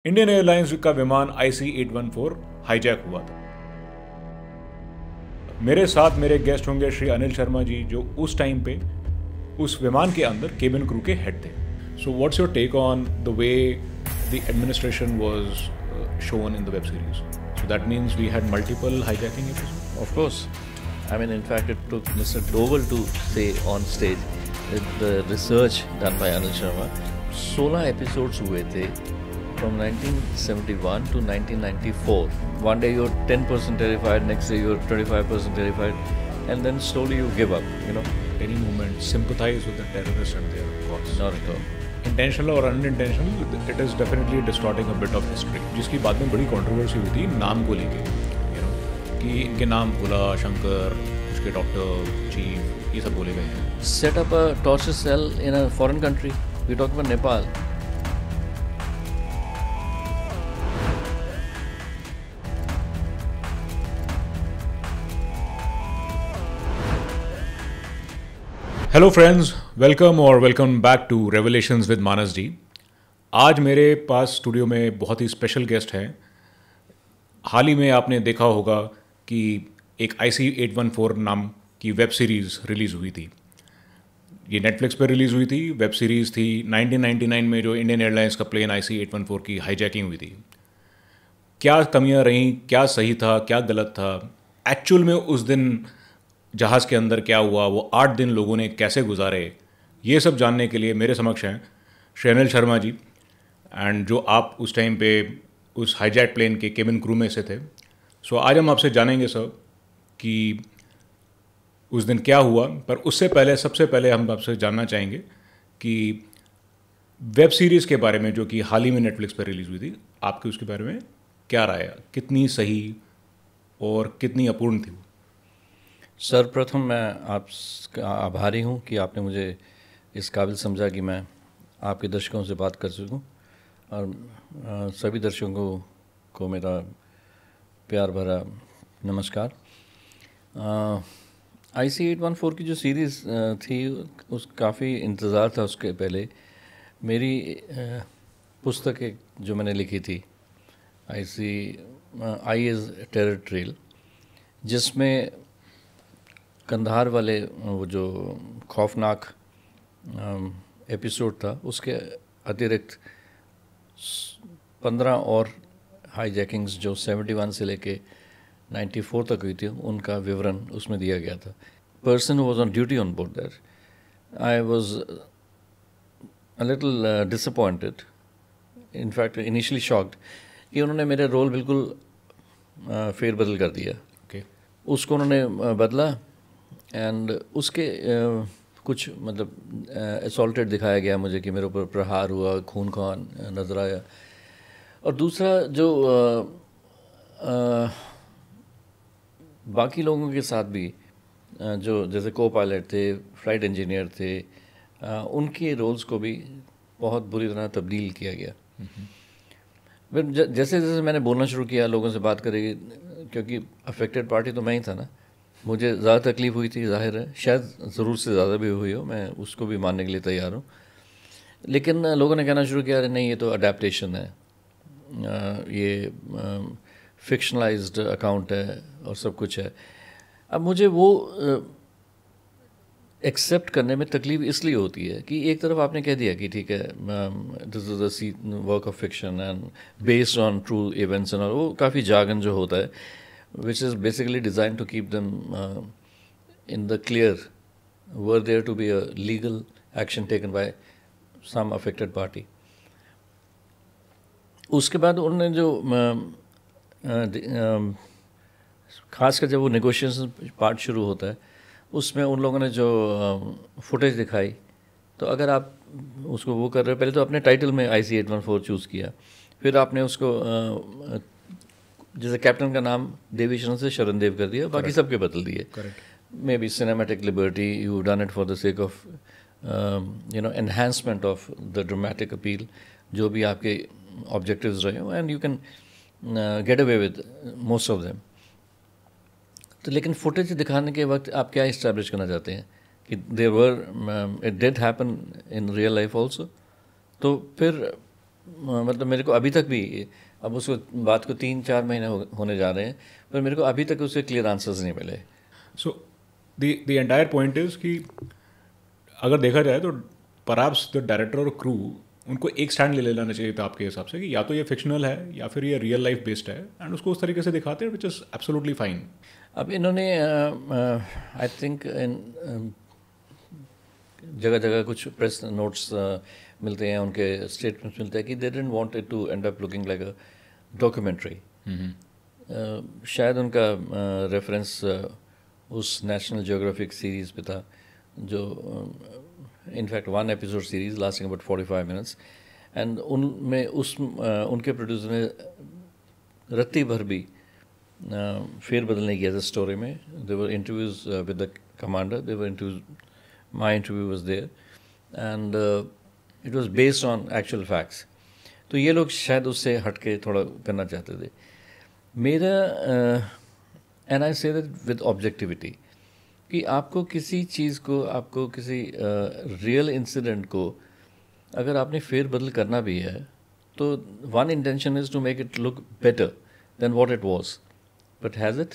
Indian airlines का विमान IC-814 hijack हुआ था। मेरे साथ मेरे गेस्ट होंगे श्री अनिल शर्मा जी, जो उस टाइम पे उस विमान के अंदर केबिन क्रू के हेड थे। So what's your take on the way the administration was shown in the web series? So that means we had multiple hijacking episodes? Of course. I mean, in fact, it took Mr. Doval to say on stage with the research done by Anil Sharma. 16 episodes हुए थे from 1971 to 1994. One day you're 10% terrified, next day you're 25% terrified, and then slowly you give up, you know. Any moment sympathize with the terrorists and their cause? Not at all. Intentional और unintentional, it is definitely distorting a bit of history, जिसकी बाद में बड़ी controversy हुई थी नाम को लेके, यू नो, कि इनके नाम भोला, शंकर, उसके डॉक्टर, चीफ, ये सब बोले गए हैं। Set up a torture cell in a foreign country. We talk about Nepal. Hello friends, welcome back to revelations with Manas ji. आज मेरे पास स्टूडियो में बहुत ही स्पेशल गेस्ट हैं। हाल ही में आपने देखा होगा कि एक IC-814 नाम की वेब सीरीज़ रिलीज़ हुई थी। ये नेटफ्लिक्स पर रिलीज़ हुई थी। वेब सीरीज़ थी 1999 में, जो इंडियन एयरलाइंस का प्लेन IC-814 की हाईजैकिंग हुई थी। क्या कमियां रहीं, क्या सही था, क्या गलत था, एक्चुअल में उस दिन जहाज़ के अंदर क्या हुआ, वो 8 दिन लोगों ने कैसे गुजारे, ये सब जानने के लिए मेरे समक्ष हैं श्री अनिल शर्मा जी, एंड जो आप उस टाइम पे उस हाईजैक प्लेन के केबिन क्रू में से थे। सो आज हम आपसे जानेंगे सर कि उस दिन क्या हुआ, पर उससे पहले सबसे पहले हम आपसे जानना चाहेंगे कि वेब सीरीज़ के बारे में, जो कि हाल ही में नेटफ्लिक्स पर रिलीज़ हुई थी, आपकी उसके बारे में क्या राय है, कितनी सही और कितनी अपूर्ण थी वो? सर्वप्रथम मैं आपका आभारी हूँ कि आपने मुझे इस काबिल समझा कि मैं आपके दर्शकों से बात कर सकूँ, और सभी दर्शकों को मेरा प्यार भरा नमस्कार। IC-814 की जो सीरीज़ थी, उस काफ़ी इंतज़ार था उसके पहले। मेरी पुस्तक एक जो मैंने लिखी थी, आई इज़ टेरर ट्रेल, जिसमें कंधार वाले वो जो खौफनाक एपिसोड था, उसके अतिरिक्त 15 और हाईजैकिंग्स जो 71 से लेके 94 तक हुई थी, उनका विवरण उसमें दिया गया था। Person who was on duty on board there, I was a little disappointed, in fact initially shocked, कि उन्होंने मेरे रोल बिल्कुल फेरबदल कर दिया। उसको उन्होंने बदला, एंड उसके कुछ मतलब असॉल्टेड दिखाया गया मुझे कि मेरे ऊपर प्रहार हुआ, खून खान नजर आया। और दूसरा जो बाकी लोगों के साथ भी जो जैसे को पायलट थे, फ्लाइट इंजीनियर थे, उनके रोल्स को भी बहुत बुरी तरह तब्दील किया गया। फिर जैसे जैसे मैंने बोलना शुरू किया, लोगों से बात करेगी, क्योंकि अफेक्टेड पार्टी तो मैं ही था ना, मुझे ज़्यादा तकलीफ़ हुई थी, जाहिर है, शायद ज़रूर से ज़्यादा भी हुई हो, मैं उसको भी मानने के लिए तैयार हूँ। लेकिन लोगों ने कहना शुरू किया, अरे नहीं, ये तो अडेप्टेशन है, ये फिक्शनलाइज्ड अकाउंट है और सब कुछ है। अब मुझे वो एक्सेप्ट करने में तकलीफ़ इसलिए होती है कि एक तरफ आपने कह दिया कि ठीक है, this is the work of fiction and based on true events and, और वो काफ़ी जागन जो होता है, which is basically designed to keep them in the clear, were there to be a legal action taken by some affected party. उसके बाद उन्होंने जो खासकर जब वो नेगोशिएशन पार्ट शुरू होता है, उसमें उन लोगों ने जो फुटेज दिखाई, तो अगर आप उसको वो कर रहे हो, पहले तो अपने टाइटल में IC-814 चूज़ किया, फिर आपने उसको जैसे कैप्टन का नाम देवीशरण से शरणदेव कर दिया, बाकी सबके बदल दिए। May be cinematic liberty, you done it for the sake of you know enhancement of the dramatic appeal, जो भी आपके ऑब्जेक्टिव्स रहे हो, and you can get away with most of them. तो लेकिन फुटेज दिखाने के वक्त आप क्या इस्टेब्लिश करना चाहते हैं कि there were, it did happen in real life also. तो फिर मतलब मेरे को अभी तक भी, अब उसको बात को 3-4 महीने होने जा रहे हैं, पर मेरे को अभी तक उसके क्लियर आंसर्स नहीं मिले। So the entire point is कि अगर देखा जाए तो परहैप्स द डायरेक्टर और क्रू उनको एक स्टैंड ले लेना चाहिए था आपके हिसाब से कि या तो ये फिक्शनल है या फिर ये रियल लाइफ बेस्ड है, एंड उसको उस तरीके से दिखाते हैं, विच इज़ एब्सोल्युटली फाइन। अब इन्होंने आई थिंक इन जगह जगह कुछ प्रेस नोट्स मिलते हैं, उनके स्टेटमेंट्स मिलते हैं कि they didn't want it to end up looking like a documentary. शायद उनका रेफरेंस उस नेशनल ज्योग्राफिक सीरीज़ पे था जो in fact 1 episode series lasting about 45 minutes, and उनमें उनके प्रोड्यूसर ने रत्ती भर भी फेर बदल नहीं किया था स्टोरी में। There were interviews with the commander, there were interviews, my interview was there, and it was based on actual facts. तो ये लोग शायद उससे हट के थोड़ा करना चाहते थे। मेरा and I say that with objectivity, कि आपको किसी चीज़ को, आपको किसी रियल इंसिडेंट को अगर आपने फेर बदल करना भी है तो one intention is to make it look better than what it was, but has it?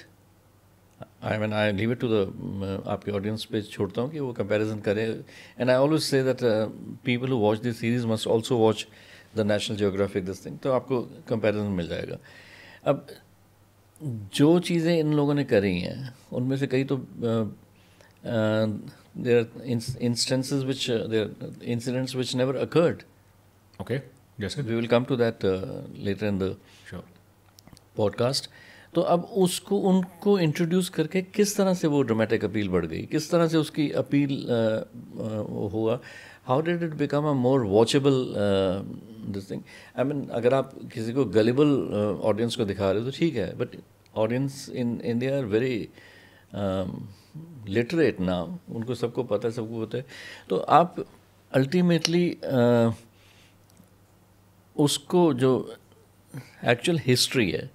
I mean I leave it to the आपके ऑडियंस पे छोड़ता हूँ कि वो कंपैरिजन करें, and I always say that people who watch this series must also watch the National Geographic this thing, तो आपको comparison मिल जाएगा। अब जो चीज़ें इन लोगों ने करी हैं उनमें से कई तो there are instances which there are incidents which never occurred. Okay, जैसे we will come to that later in the sure podcast. तो अब उसको उनको इंट्रोड्यूस करके किस तरह से वो ड्रामेटिक अपील बढ़ गई, किस तरह से उसकी अपील हुआ, how did it become a more watchable this thing. I mean अगर आप किसी को गलिबल ऑडियंस को दिखा रहे हो तो ठीक है, but audience in India are very literate ना, उनको सबको पता है, सबको पता है। तो आप अल्टीमेटली उसको जो एक्चुअल हिस्ट्री है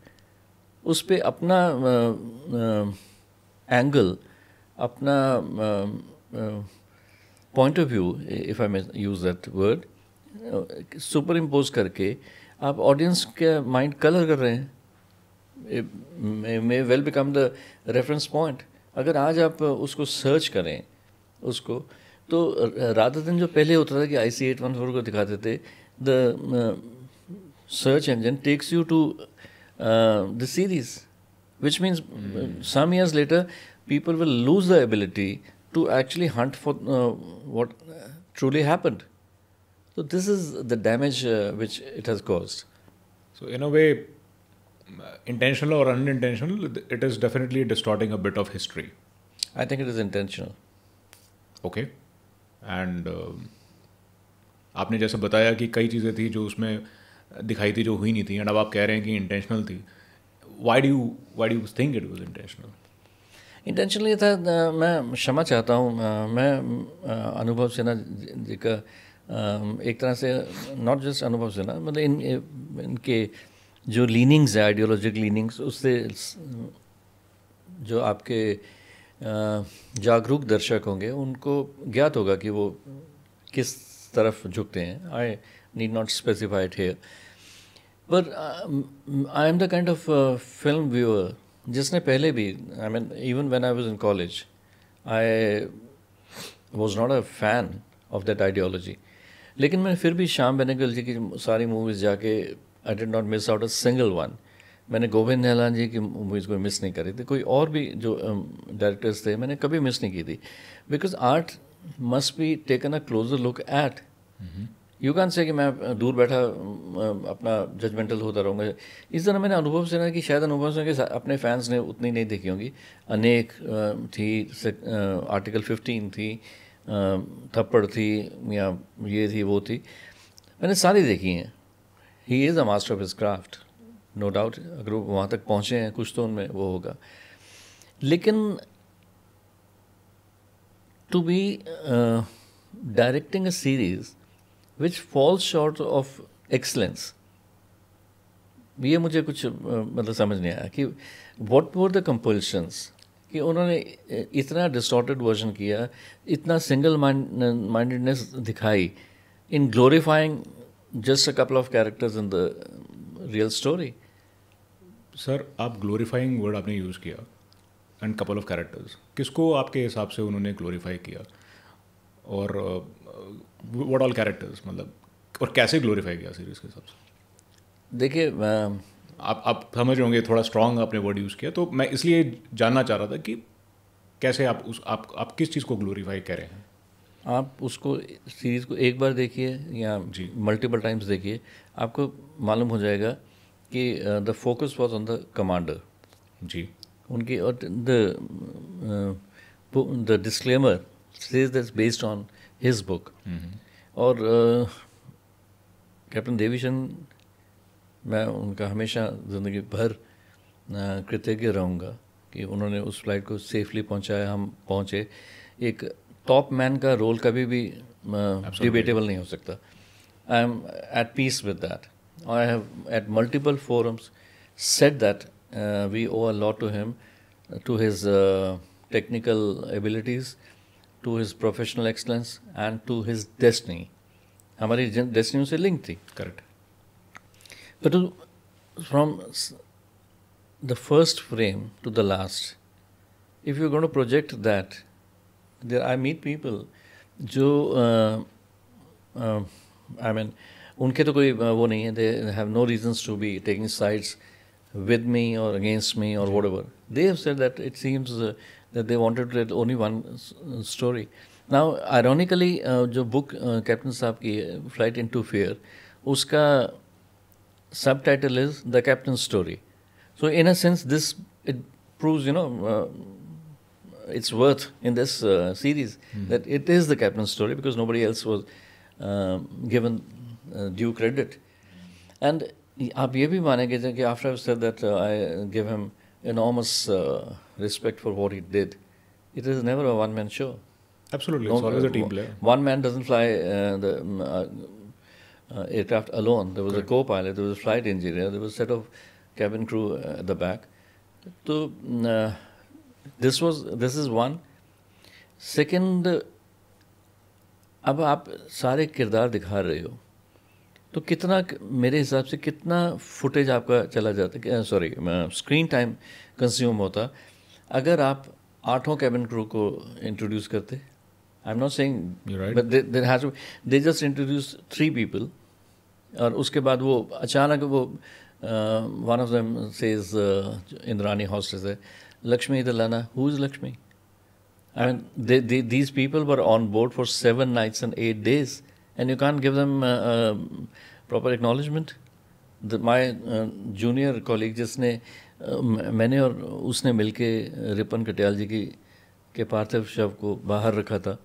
उस पर अपना एंगल, अपना point of view, if I may use that word, super impose करके आप ऑडियंस के माइंड कलर कर रहे हैं, मे well become the reference point. अगर आज आप उसको सर्च करें उसको, तो रादर दिन जो पहले होता था कि IC-814 को दिखाते थे, the search engine takes you to the series, which means some years later people will lose the ability to actually hunt for what truly happened. So this is the damage which it has caused. So in a way, intentional or unintentional, it is definitely distorting a bit of history. I think it is intentional. Okay. And आपने जैसे बताया कि कई चीज़ें थी जो उसमें दिखाई थी जो हुई नहीं थी, एंड अब आप कह रहे हैं कि इंटेंशनल थी। Why do you think it was intentional? Intentional ये था, मैं क्षमा चाहता हूँ, मैं अनुभव सिन्हा जी का एक तरह से, नॉट जस्ट अनुभव सिन्हा, मतलब इनके जो लीनिंग्स है, आइडियोलॉजिक लीनिंग्स, उससे जो आपके जागरूक दर्शक होंगे उनको ज्ञात होगा कि वो किस तरफ झुकते हैं। आई need not specify it here, but I am the kind of film viewer जिसने पहले भी, I mean even when I was in college, I was not a fan of that ideology, लेकिन मैं फिर भी श्याम बेनेगल जी की सारी मूवीज़ जाके I did not miss out a single one. मैंने गोविंद निहलानी जी की मूवीज़ को मिस नहीं करी थी, कोई और भी जो डायरेक्टर्स थे मैंने कभी मिस नहीं की थी, because art must be taken a closure look at. You can say कि मैं दूर बैठा अपना जजमेंटल होता रहूँगा। इस तरह मैंने अनुभव से ना, कि शायद अनुभव से कि अपने फैंस ने उतनी नहीं देखी होंगी। अनेक थी, आर्टिकल 15 थी, थप्पड़ थी, या ये थी वो थी, मैंने सारी देखी हैं। He is a master of his craft, no doubt. अगर वो वहाँ तक पहुँचे हैं कुछ तो उनमें वो होगा, लेकिन to be directing a series which falls short of excellence, ये मुझे कुछ मतलब समझ नहीं आया कि what were the compulsions, कि उन्होंने इतना distorted version किया, इतना single mindedness दिखाई in glorifying just a couple of characters in the real story. Sir आप ग्लोरीफाइंग वर्ड आपने यूज़ किया एंड कपल ऑफ कैरेक्टर्स, किसको आपके हिसाब से उन्होंने ग्लोरीफाई किया और व्हाट ऑल कैरेक्टर्स, मतलब और कैसे ग्लोरीफाई किया सीरीज के हिसाब से? देखिए आप समझ रहे होंगे, थोड़ा स्ट्रांग आपने वर्ड यूज़ किया, तो मैं इसलिए जानना चाह रहा था कि कैसे आप किस चीज़ को ग्लोरीफाई कर रहे हैं? आप उसको सीरीज़ को एक बार देखिए या मल्टीपल टाइम्स देखिए, आपको मालूम हो जाएगा कि the focus was on the commander ji. उनकी, और the disclaimer says that's based on his book. और कैप्टन देवीचंद, मैं उनका हमेशा ज़िंदगी भर कृतज्ञ रहूँगा कि उन्होंने उस फ्लाइट को सेफली पहुँचाया, हम पहुँचे। एक टॉप मैन का रोल कभी भी डिबेटेबल नहीं हो सकता। I am at peace with that. I have at multiple forums said that we owe a lot to him, to his technical abilities, to his professional excellence and to his destiny. हमारी destiny से link थी. Correct. But from the first frame to the last, if you're going to project that, there I meet people जो I mean उनके तो कोई वो नहीं है, they have no reasons to be taking sides with me or against me or whatever. They have said that it seems that they wanted to tell only one story. Now ironically जो book captain साहब की Flight into Fear, उसका subtitle is The Captain's Story. So in a sense this it proves, you know, its worth in this series, that it is the captain's story because nobody else was given due credit. And आप ये भी मानेंगे कि after I've said that I give him enormous respect for what he did, it is never a one-man show. Absolutely, it's always a team player. One man doesn't fly the aircraft alone. There was a co-pilot, there was a flight engineer, there was a set of cabin crew at the back. So this is one. Second, अब आप सारे किरदार दिखा रहे हो तो कितना, मेरे हिसाब से कितना फुटेज आपका चला जाता, सॉरी स्क्रीन टाइम कंज्यूम होता अगर आप 8 कैबिन क्रू को इंट्रोड्यूस करते. I am not saying, but there has to, they just introduce 3 people और उसके बाद वो अचानक वो one of them says, Indrani hostess है, Lakshmi Dalana. Who is Lakshmi? I mean, these people were on board for 7 nights and 8 days, and you can't give them proper acknowledgement. My junior colleague, जिसने मैंने और उसने मिलके Ripon Katiyal जी के पार्थिव शव को बाहर रखा था,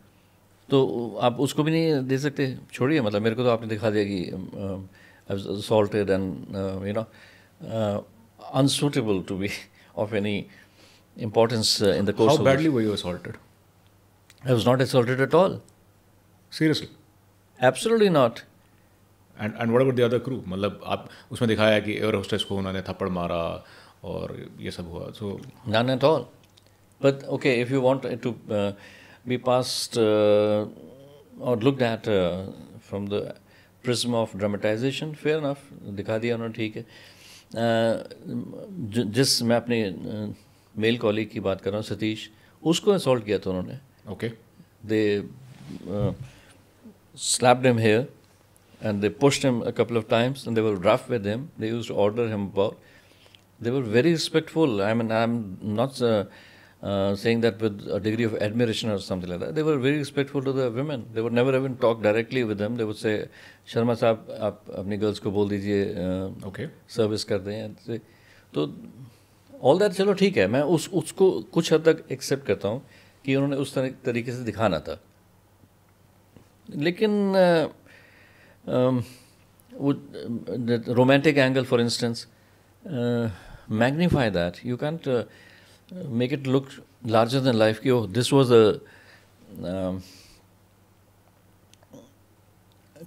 तो आप उसको भी नहीं दे सकते. छोड़िए, मतलब मेरे को तो आपने दिखा दिया कि assaulted and you know unsuitable to be of any importance in the course. How badly were you assaulted? I was not assaulted at all. Seriously? Absolutely not. And what about the other crew? मतलब आप उसमें दिखाया कि air hostess को उन्होंने थप्पड़ मारा और ये सब हुआ. So none at all. But okay, if you want it to be passed or looked at from the prism of dramatization, fair enough. दिखा दिया उन्होंने, ठीक है. जिस मैं अपने मेल कॉलीग की बात कर रहा हूँ, सतीश, उसको असॉल्ट किया था उन्होंने. Okay. They slapped him here and they pushed him a couple of times and they were rough with him. They used to order him about. They were very respectful. I mean, I'm not saying that with a degree of admiration or something like that. They were very respectful to the women. They would never even talk directly with them. They would say, Sharma साहब, आप अपनी girls को बोल दीजिए service कर दें. तो all that चलो ठीक है, मैं उसको कुछ हद तक एक्सेप्ट करता हूँ कि उन्होंने उस तरीके से दिखाना था. लेकिन वो romantic angle for instance, magnify that. You can't make it look larger than life कि oh this was a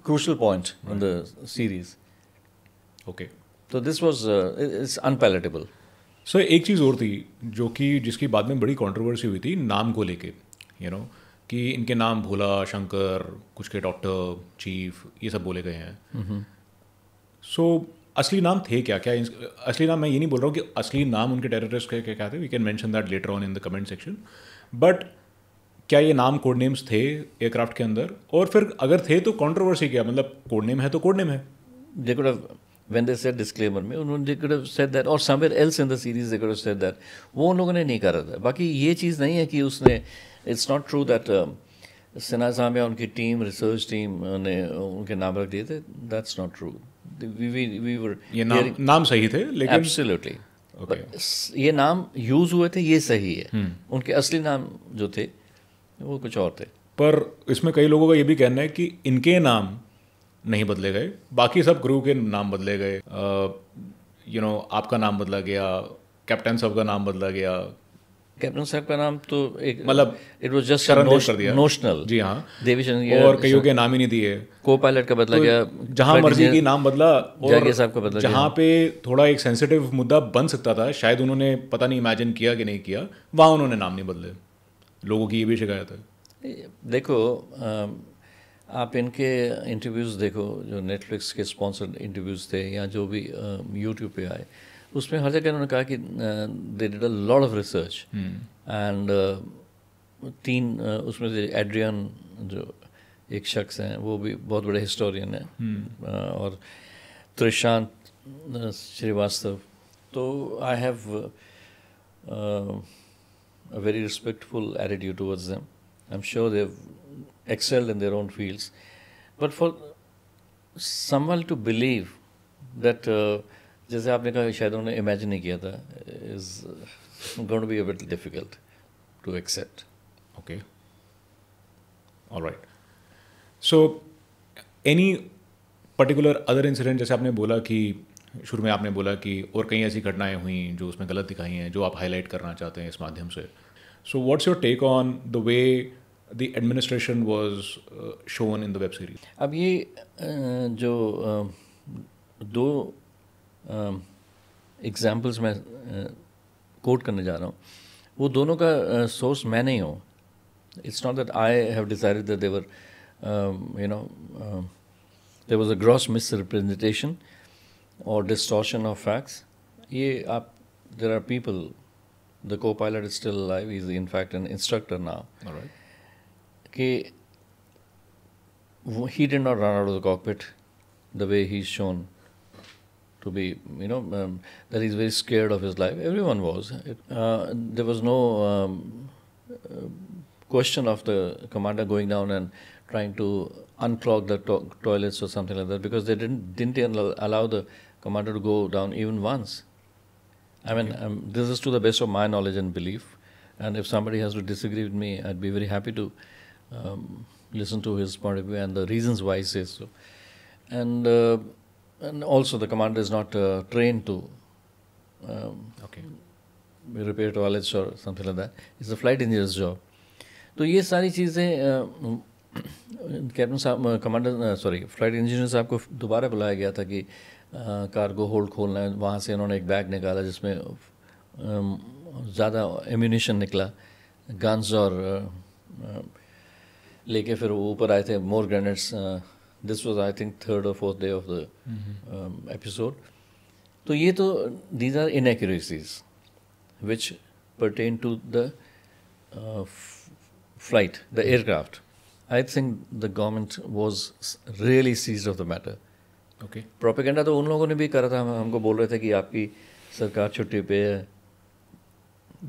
crucial point in the series. Okay. So this was it's unpalatable. So एक चीज़ और थी जो कि जिसकी बाद में बड़ी कंट्रोवर्सी हुई थी नाम को लेके, यू नो, कि इनके नाम भोला, शंकर, कुछ के डॉक्टर, चीफ, ये सब बोले गए हैं। सो असली नाम थे क्या? असली नाम, मैं ये नहीं बोल रहा हूँ कि असली नाम उनके टेररिस्ट के क्या थे, we can mention that letter on in the comment section, but क्या ये नाम कोड नेम्स थे एयरक्राफ्ट के अंदर? और फिर अगर थे तो कंट्रोवर्सी क्या? मतलब कोड नेम है तो कोड नेम है। They could have, when they said disclaimer में, उन्होंने they could have said that, or somewhere else in the series they could have said that. वो उन लोगों ने नहीं करा था। बाकी ये चीज़ नहीं है कि उसने, it's not true that Sinha साहब या उनकी टीम, रिसर्च टीम ने उनके नाम रख दिए थे। That's not true. We were ये नाम सही थे लेकिन absolutely. Okay. ये नाम यूज हुए थे, ये सही है। उनके असली नाम जो थे वो कुछ और थे। पर इसमें कई लोगों का ये भी कहना है कि इनके नाम नहीं बदले गए, बाकी सब क्रू के नाम बदले गए। आपका नाम बदला गया, कैप्टन साहब का नाम बदला गया। कैप्टन साहब का नाम तो एक मतलब इट वाज जस्ट कर दिया नोशनल। जी हाँ, देवी और कईयों के नाम ही नहीं दिए। को पायलट का बदला गया, जहाँ मर्जी की नाम बदला, और साहब का बदला जहाँ पे थोड़ा एक सेंसिटिव मुद्दा बन सकता था, शायद उन्होंने पता नहीं इमेजिन किया कि नहीं किया, वहाँ उन्होंने नाम नहीं बदले। लोगों की ये भी शिकायत है। देखो, आप इनके इंटरव्यूज़ देखो, जो नेटफ्लिक्स के स्पॉन्सर्ड इंटरव्यूज़ थे या जो भी यूट्यूब पे आए, उसमें हर जगह उन्होंने कहा कि they did a lot of research and उसमें से एड्रियन जो एक शख्स हैं वो भी बहुत बड़े हिस्टोरियन हैं, और त्रिशांत श्रीवास्तव। तो I have a very respectful attitude towards them. I'm sure they've excelled in their own fields. But for someone to believe that, जैसे आपने कहा शायद उन्होंने इमेजिन नहीं किया था, is going to be a bit difficult to accept. Okay. All right. So, any particular other incident, जैसे आपने बोला कि शुरू में आपने बोला कि और कई ऐसी घटनाएं हुई जो उसमें गलत दिखाई हैं, जो आप हाईलाइट करना चाहते हैं इस माध्यम से। So what's your take on the way the administration was shown in the web series? अब ये जो दो एग्जाम्पल्स मैं कोट करने जा रहा हूँ, वो दोनों का सोर्स मैं नहीं हूँ। It's not that I have decided that there there was a gross misrepresentation or distortion of facts. There are people, the co-pilot is still alive, he's in fact an instructor now. All right. He did not run out of the cockpit the way he's shown to be, that he's very scared of his life. Everyone was. There was no question of the commander going down and trying to unclog the toilets or something like that, because they didn't allow the commander to go down even once. I mean, this is to the best of my knowledge and belief, and if somebody has to disagree with me, I'd be very happy to listen to his point of view and the reasons why he says so. And also the commander is not trained to repair toilets or something like that. It's a flight engineer's job. तो ये सारी चीज़ें captain साहब, commander flight engineer साहब को दोबारा बुलाया गया था कि कार्गो होल्ड खोलना है। वहाँ से उन्होंने एक बैग निकाला जिसमें ज़्यादा एम्यूनिशन निकला, गन्स, और लेके फिर वो ऊपर आए थे, more grenades. This was I think 3rd or 4th day of the episode. तो ये तो these are inaccuracies which pertain to the flight, the aircraft. I think the government was really seized of the matter. Okay. Propaganda तो उन लोगों ने भी करा था, हमको बोल रहे थे कि आपकी सरकार छुट्टी पे है,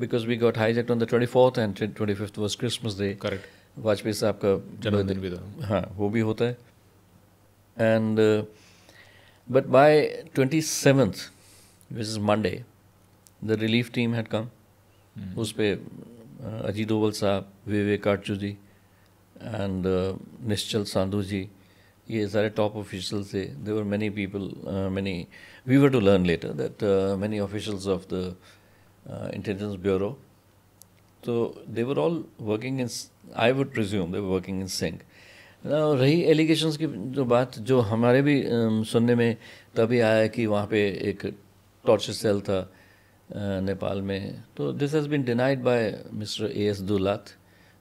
because we got hijacked on the 24th and 25th was Christmas Day. Correct. Vajpayee साहब का जन्मदिन भी था। हाँ, वो भी होता है। And but by 27th, which is Monday, the relief team had come. उस पे अजीत डोवल साहब, विवेक काटजू जी and निश्चल सांधू जी, ये सारे टॉप ऑफिशियल्स थे. There were many people, we were to learn later that many officials of the Intelligence Bureau, so they were all working in, I would presume they were working in sync. रही allegations की जो बात, जो हमारे भी सुनने में तभी आया कि वहाँ पे एक टॉर्चर सेल था नेपाल में, तो this has been denied by mister A.S. Dulat,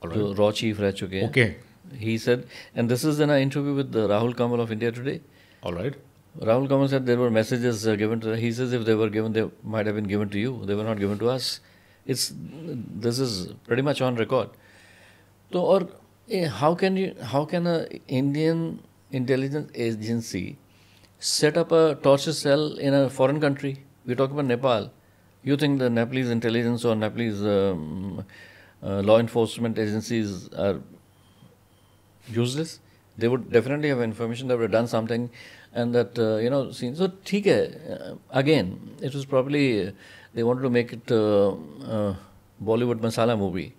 जो रॉ चीफ रह चुके हैं. Okay. He said, and this is in an interview with Rahul Kamal of India Today. All right. Rahul Kamal said there were messages given to. He says if they were given, they might have been given to you. They were not given to us. This is pretty much on record. So, or how can a Indian intelligence agency set up a torture cell in a foreign country? We talk about Nepal. You think the Nepalese intelligence or Nepalese law enforcement agencies are useless? They would definitely have information. They would have done something, and that seen. So, ठीक है. Again, it was probably they wanted to make it Bollywood masala movie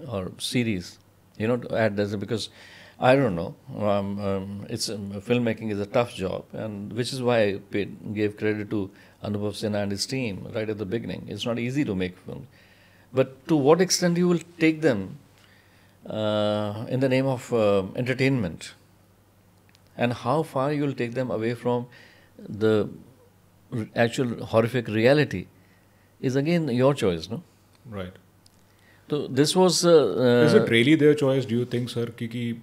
or series. To add this because I don't know. It's filmmaking is a tough job, and which is why I gave credit to Anubhav Sinha and his team right at the beginning. It's not easy to make films, but to what extent you will take them in the name of entertainment, and how far you will take them away from the actual horrific reality is again your choice, no? Right. So this was. Is it really their choice? Do you think, sir? क्योंकि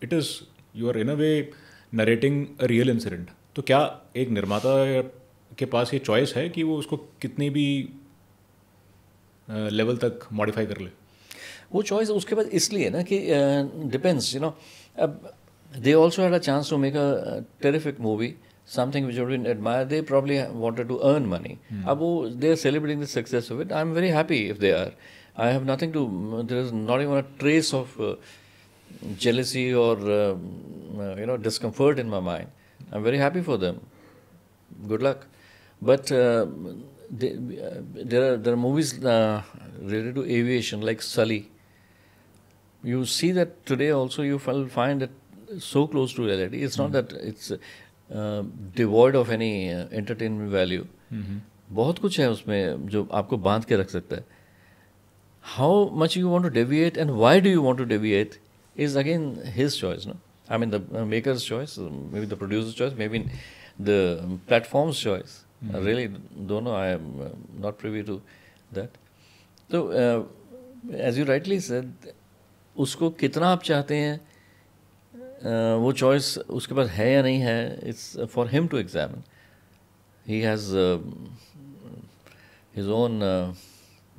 it is you are in a way narrating a real incident. तो क्या एक निर्माता के पास ये choice है कि वो उसको कितनी भी लेवल तक मॉडिफाई कर ले? वो चॉइस उसके बाद इसलिए ना कि डिपेंड्स अब they also had a chance to make a terrific movie, something which everyone admired. They probably wanted to earn money. अब वो they are celebrating the success of it. I'm very happy if they are. I have nothing to. There is not even a trace of jealousy or discomfort in my mind. I'm very happy for them. Good luck. But there are movies related to aviation like Sully. You see that today also you will find it so close to reality. It's not that it's devoid of any entertainment value. बहुत कुछ है उसमें जो आपको बांध के रख सकता है. How much you want to deviate and why do you want to deviate is again his choice, no? I mean the maker's choice, maybe the producer's choice, maybe the platform's choice. I really don't know. I am not privy to that. So as you rightly said, उसको कितना आप चाहते हैं वो choice उसके पास है या नहीं है, it's for him to examine. He has his own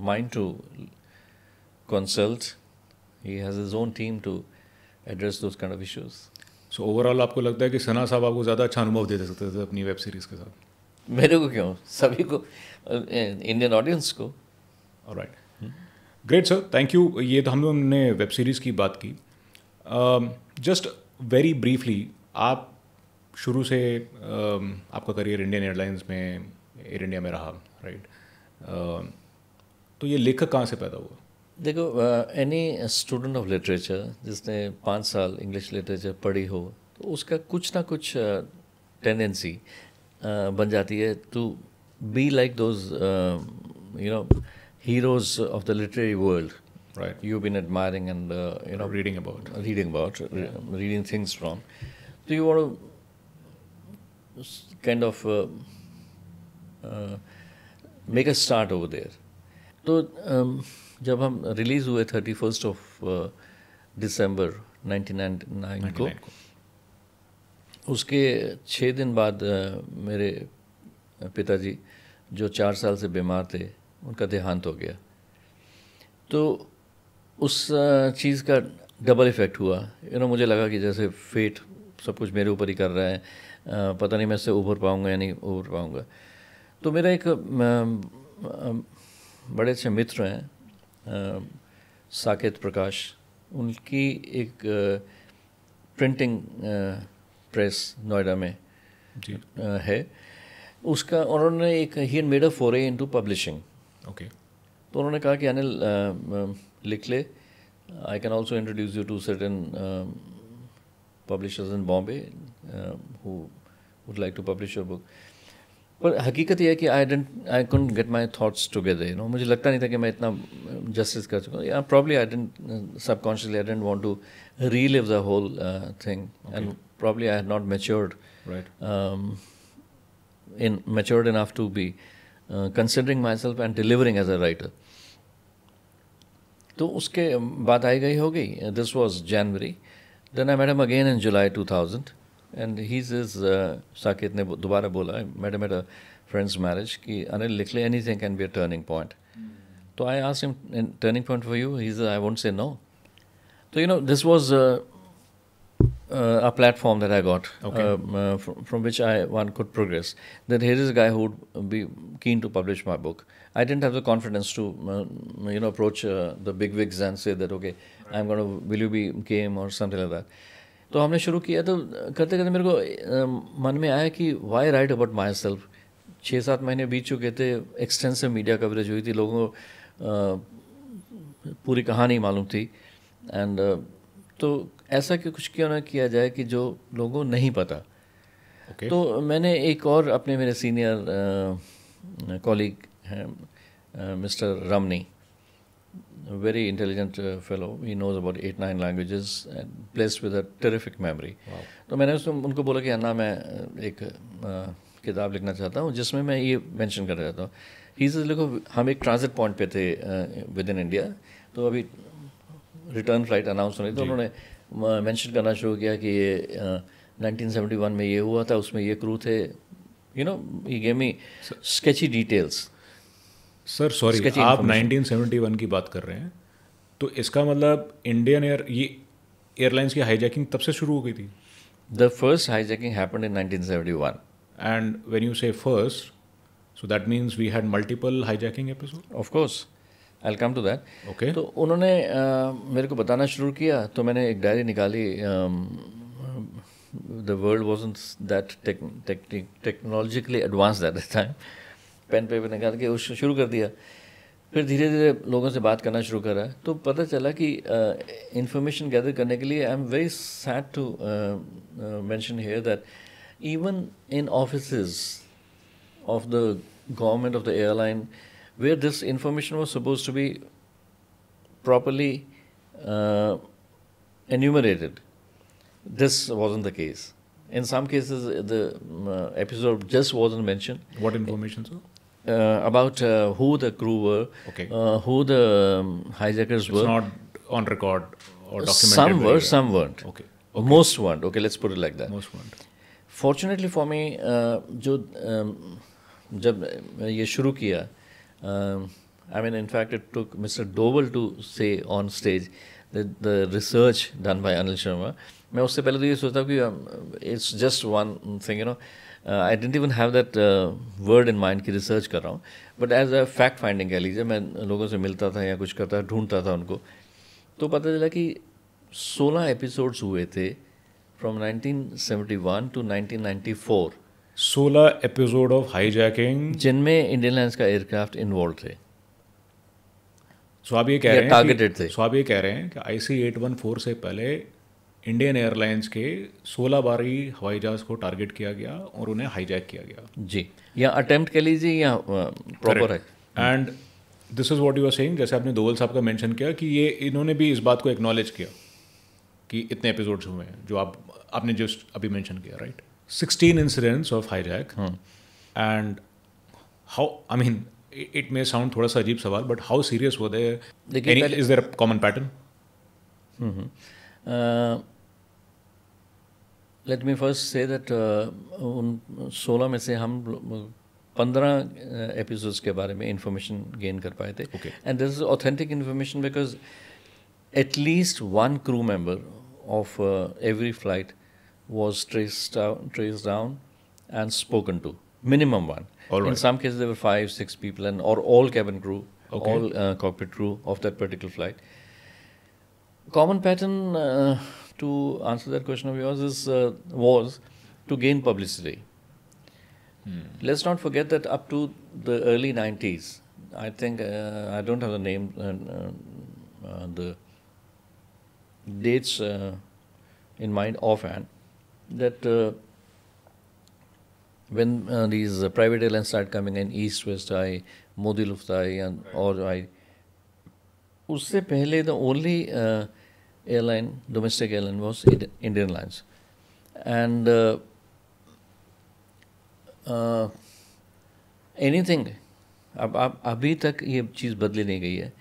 mind to consult. He has his own team to address those kind of issues. So overall आपको लगता है कि सिन्हा साहब आपको ज़्यादा अच्छा अनुभव दे सकते थे अपनी वेब सीरीज़ के साथ? मेरे को क्यों, सभी को, इंडियन ऑडियंस को. Alright, great sir, thank you. ये तो हमने वेब सीरीज़ की बात की. जस्ट वेरी ब्रीफली, आप शुरू से आपका करियर इंडियन एयरलाइंस में, एयर इंडिया में रहा, राइट? तो ये लेखक कहाँ से पैदा हुआ? देखो, एनी स्टूडेंट ऑफ लिटरेचर जिसने 5 साल इंग्लिश लिटरेचर पढ़ी हो तो उसका कुछ ना कुछ टेंडेंसी बन जाती है to be like those heroes of the literary world, right? You've been admiring and reading about, reading things from. So you want to kind of make a start over there. तो जब हम release हुए 31st of December 1999 को, उसके 6 दिन बाद मेरे पिताजी जो 4 साल से बीमार थे उनका देहांत हो गया. तो उस चीज़ का डबल इफ़ेक्ट हुआ. मुझे लगा कि जैसे फेट सब कुछ मेरे ऊपर ही कर रहा है, पता नहीं मैं इससे उभर पाऊँगा या नहीं उभर पाऊँगा. तो मेरा एक बड़े अच्छे मित्र हैं साकेत प्रकाश, उनकी एक प्रिंटिंग प्रेस नोएडा में है. उसका उन्होंने एक ही मेड अ फोरे इनटू पब्लिशिंग. ओके. तो उन्होंने कहा कि अनिल लिख ले, I can also introduce you to certain publishers in Bombay who would like to publish your book. पर हकीकत यह है कि I couldn't get my thoughts together. मुझे लगता नहीं था कि मैं इतना जस्टिस कर चुका. Probably I didn't subconsciously I didn't want to relive the whole thing, and probably I had not matured matured enough to be considering myself and delivering as a writer. तो उसके बात आई गई हो गई. This was January. Then I met him again in July 2000 and he is Saket ने दोबारा बोला, I met him at a friend's marriage कि अनिल लिख ले, anything can be a turning point. तो I asked him, turning point for you? He said I won't say no. So this was a platform that I got, Okay. from which one could progress. That here is a guy who would be keen to publish my book. I didn't have the confidence to approach the big wigs and say that okay, will you be game or something like that. तो हमने शुरू किया. तो करते करते मेरे को मन में आया कि why write about myself. 6-7 महीने बीत चुके थे, एक्सटेंसिव मीडिया कवरेज हुई थी, लोगों को पूरी कहानी मालूम थी. एंड तो ऐसा कि कुछ क्यों ना किया जाए कि जो लोगों को नहीं पता. Okay. तो मैंने एक और अपने मेरे सीनियर कॉलीग हैं mister Ramani, very intelligent fellow. He knows about 8-9 languages and blessed with a terrific memory. तो मैंने उनको बोला कि अन्ना मैं एक किताब लिखना चाहता हूँ जिसमें मैं ये मेंशन कर रहा था. ही से देखो हम एक ट्रांजिट पॉइंट पे थे विद इन इंडिया. तो अभी रिटर्न फ्लाइट अनाउंस होनी, तो उन्होंने मेंशन करना शुरू किया कि ये 1971 में ये हुआ था, उसमें ये क्रू थे. He gave me sketchy details. Sir sorry, आप 1971 की बात कर रहे हैं, तो इसका मतलब इंडियन ये एयरलाइंस की हाईजैकिंग तब से शुरू हो गई थी? The first hijacking happened in 1971. And when you say first, so that means we had multiple hijacking episode? Of course, I come to that. Okay. तो उन्होंने मेरे को बताना शुरू किया. तो मैंने एक डायरी निकाली. The world wasn't that technologically advanced at that time. Pen paper निकाल के उस शुरू कर दिया. फिर धीरे धीरे लोगों से बात करना शुरू करा. तो पता चला कि इंफॉर्मेशन गैदर करने के लिए I am very sad to mention here that even in offices of the government of the airline, where this information was supposed to be properly enumerated, this wasn't the case. In some cases, the episode just wasn't mentioned. What information, sir? About who the crew were, Okay. Who the hijackers were. It's not on record or documented. Some were, some weren't. Okay. Most weren't. Okay, let's put it like that. Most weren't. Fortunately for me, जब ये शुरू किया, I mean, in fact, it took Mr. Doval to say on stage that the research done by Anil Sharma. मैं उससे पहले तो ये सोचता कि it's just one thing, I didn't even have that word in mind कि research कर रहा हूँ. But as a fact finding कह लीजिए, मैं लोगों से मिलता था या कुछ करता, ढूंढता था उनको. तो पता चला कि 16 एपिसोड्स हुए थे from 1971 to 1994. 16 episode of hijacking जिनमें इंडियन एयरलाइंस का एयरक्राफ्ट इन्वॉल्व थे. सो आप ये कह रहे हैं टारगेटेड थे. सो आप ये कह रहे हैं कि IC-814 से पहले इंडियन एयरलाइंस के 16 बारी हवाई जहाज को टारगेट किया गया और उन्हें हाईजैक किया गया. जी, या अटेम्प्ट कह लीजिए या प्रॉपर है. And this is what you are saying, जैसे आपने दोवल साहब का मेंशन किया कि ये इन्होंने भी इस बात को एक्नॉलेज किया कि इतने एपिसोड्स हुए हैं जो आपने जस्ट अभी मेंशन किया, right? 16 incidents of hijack. And how, I mean, it may sound थोड़ा सा अजीब सवाल, but how serious were they? Is there a common pattern? Let me first say that उन 16 में से हम 15 एपिसोड्स के बारे में इंफॉर्मेशन गेन कर पाए थे. And this is authentic information because at least one crew member of every flight was traced down and spoken to. Minimum one. All right. In some cases, there were 5-6 people, or all cabin crew, Okay. all cockpit crew of that particular flight. Common pattern, to answer that question of yours, was to gain publicity. Let's not forget that up to the early 90s, I think, I don't have the name, the dates in mind offhand, that when these private airlines started coming in, East West I, Modi Luft आई, और आई, उससे पहले the only airline, domestic airline, was Indian Airlines. And anything, अब अभी तक ये चीज़ बदली नहीं गई है.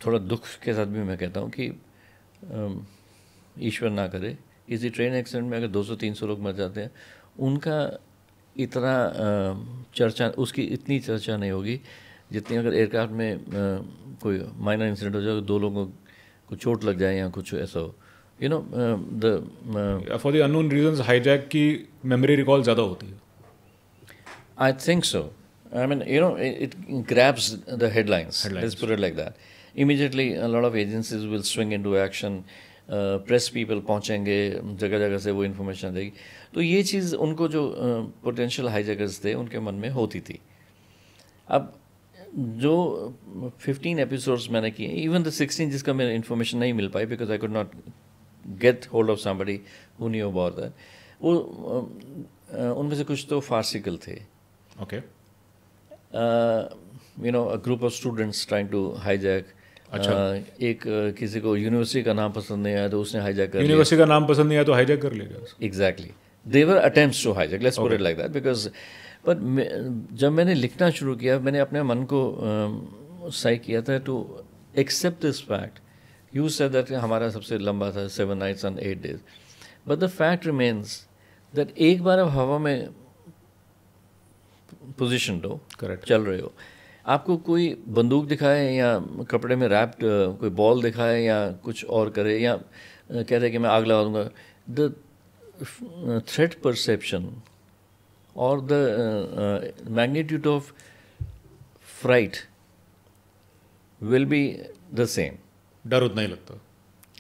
थोड़ा दुख के साथ भी मैं कहता हूँ कि ईश्वर ना करे किसी ट्रेन एक्सीडेंट में अगर 200-300 लोग मर जाते हैं, उनका इतना चर्चा, उसकी इतनी चर्चा नहीं होगी जितनी अगर एयरक्राफ्ट में कोई माइनर इंसिडेंट हो जाए, 2 लोगों को चोट लग जाए या कुछ ऐसा हो, you know for the unknown reasons hijack की मेमोरी रिकॉल ज़्यादा होती है. I think so. I mean, you know, it grabs the headlines. Let's put it like that. Immediately, a lot of agencies will swing into action. Press people पहुंचेंगे, जगह जगह से वो information देगी. तो ये चीज़ उनको जो पोटेंशियल हाईजैकर्स थे उनके मन में होती थी. अब जो 15 एपिसोड्स मैंने किए, इवन द 16 जिसका मेरे इन्फॉर्मेशन नहीं मिल पाई because I could not get hold of somebody who knew about that, वो उनमें से कुछ तो फार्सिकल थे. Okay. You know, a group of students trying to hijack. एक किसी को यूनिवर्सिटी का नाम पसंद नहीं आया तो उसने हाईजैक कर लिया. यूनिवर्सिटी का नाम पसंद नहीं आया तो हाईजैक कर लेगा. Exactly, they were attempts to hijack, let's put it like that. Because but जब मैंने लिखना शुरू किया, मैंने अपने मन को सही किया था to accept this fact. You said that हमारा सबसे लंबा था 7 nights and 8 days, but the fact remains that एक बार आप हवा में पोजीशन हो, करेक्ट, चल रहे हो, आपको कोई बंदूक दिखाए या कपड़े में रैप्ड कोई बॉल दिखाए या कुछ और करे या कह रहे कि मैं आग लगा दूंगा, द थ्रेट परसेप्शन और the magnitude of fright will be the same. डर उतना ही लगता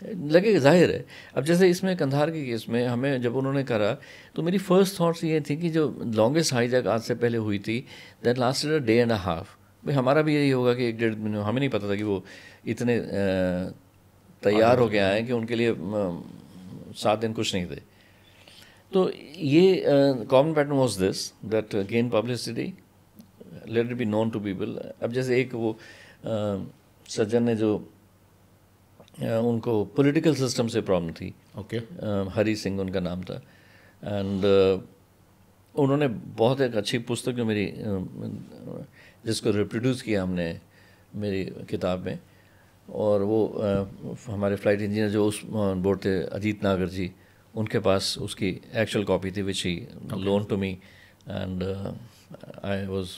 लगेगा, जाहिर है. अब जैसे इसमें कंधार के केस में हमें जब उन्होंने करा तो मेरी फर्स्ट थॉट्स ये थी कि जो लॉन्गेस्ट हाईजैक आज से पहले हुई थी that lasted a day and a half. भाई हमारा भी यही होगा कि 1-1.5 दिन. हमें नहीं पता था कि वो इतने तैयार हो के आए कि उनके लिए 7 दिन कुछ नहीं थे. तो ये common pattern was this that gain publicity, let it be known to people. अब जैसे एक वो सज्जन ने जो उनको पॉलिटिकल सिस्टम से प्रॉब्लम थी, ओके, हरी सिंह उनका नाम था, एंड उन्होंने बहुत एक अच्छी पुस्तक जो मेरी जिसको रिप्रोड्यूस किया हमने मेरी किताब में, और वो हमारे फ्लाइट इंजीनियर जो उस बोर्ड थे अजीत नागर जी, उनके पास उसकी एक्चुअल कॉपी थी which he loan to me, and I was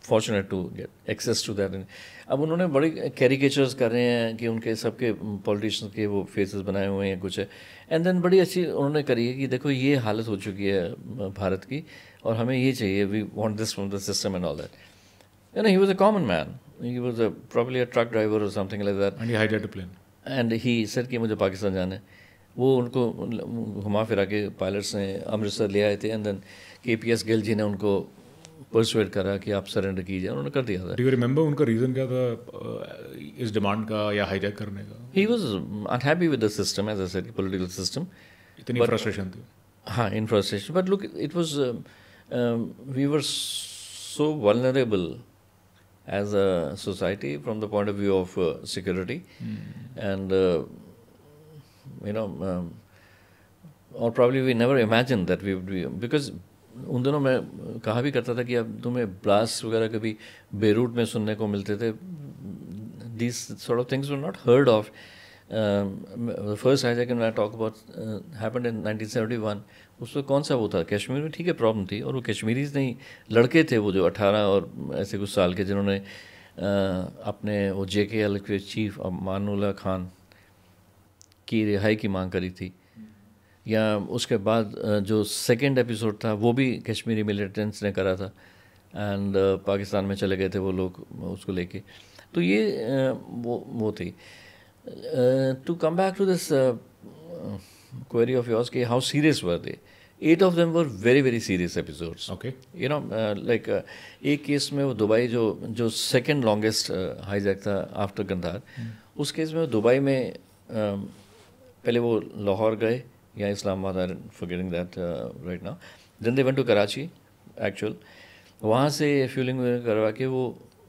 fortunate to get access to that. अब उन्होंने बड़ी कैरिकेचर्स कर रहे हैं कि उनके सबके पॉलिटिशियंस के वो फेसेस बनाए हुए हैं कुछ है, एंड देन बड़ी अच्छी उन्होंने करी है कि देखो ये हालत हो चुकी है भारत की और हमें ये चाहिए, we want this from the system and all that. You know, he was a common man. He was probably a truck driver or something like that. And he hijacked a plane. And he said कि मुझे पाकिस्तान जाना है. वो उनको घुमा फिरा के pilots ने अमृतसर ले आए थे, एंड देन KPS गिल जी ने उनको परसुएड करा कि आप सरेंडर कीजिए, उन्होंने कर दिया था. Do you remember उनका रीज़न क्या था इस डिमांड का या हाईजैक करने का? He was unhappy with the system, as I said, political system. इतनी फ्रस्ट्रेशन थी. हाँ, in frustration. But look, it was we were so vulnerable as a society from the point of view of security, and you know, or probably we never imagined that we would be, because उन दिनों मैं कहा भी करता था कि अब तुम्हें ब्लास्ट वगैरह कभी बेरूट में सुनने को मिलते थे. These sort of things were not heard of. The first hijack when I talk about happened in 1971. उसमें कौन सा वो था, कश्मीर में ठीक है प्रॉब्लम थी, और वो कश्मीरीज नहीं, लड़के थे वो जो 18 और ऐसे कुछ साल के, जिन्होंने अपने वो JKL के चीफ अमानुल्लाह खान की रिहाई की मांग करी थी. या उसके बाद जो सेकंड एपिसोड था वो भी कश्मीरी मिलिटेंट्स ने करा था, एंड पाकिस्तान में चले गए थे वो लोग उसको लेके. तो ये वो थी. To come back to this query of yours, how serious were they? 8 of them were very very serious episodes. Okay. You know, like एक केस में वो दुबई जो second longest hijack था after Kandahar, उस केस में Dubai में पहले वो लाहौर गए या Islamabad, I am forgetting that right now. Then they went to Karachi actual, वहाँ से फ्यूलिंग करवा के वो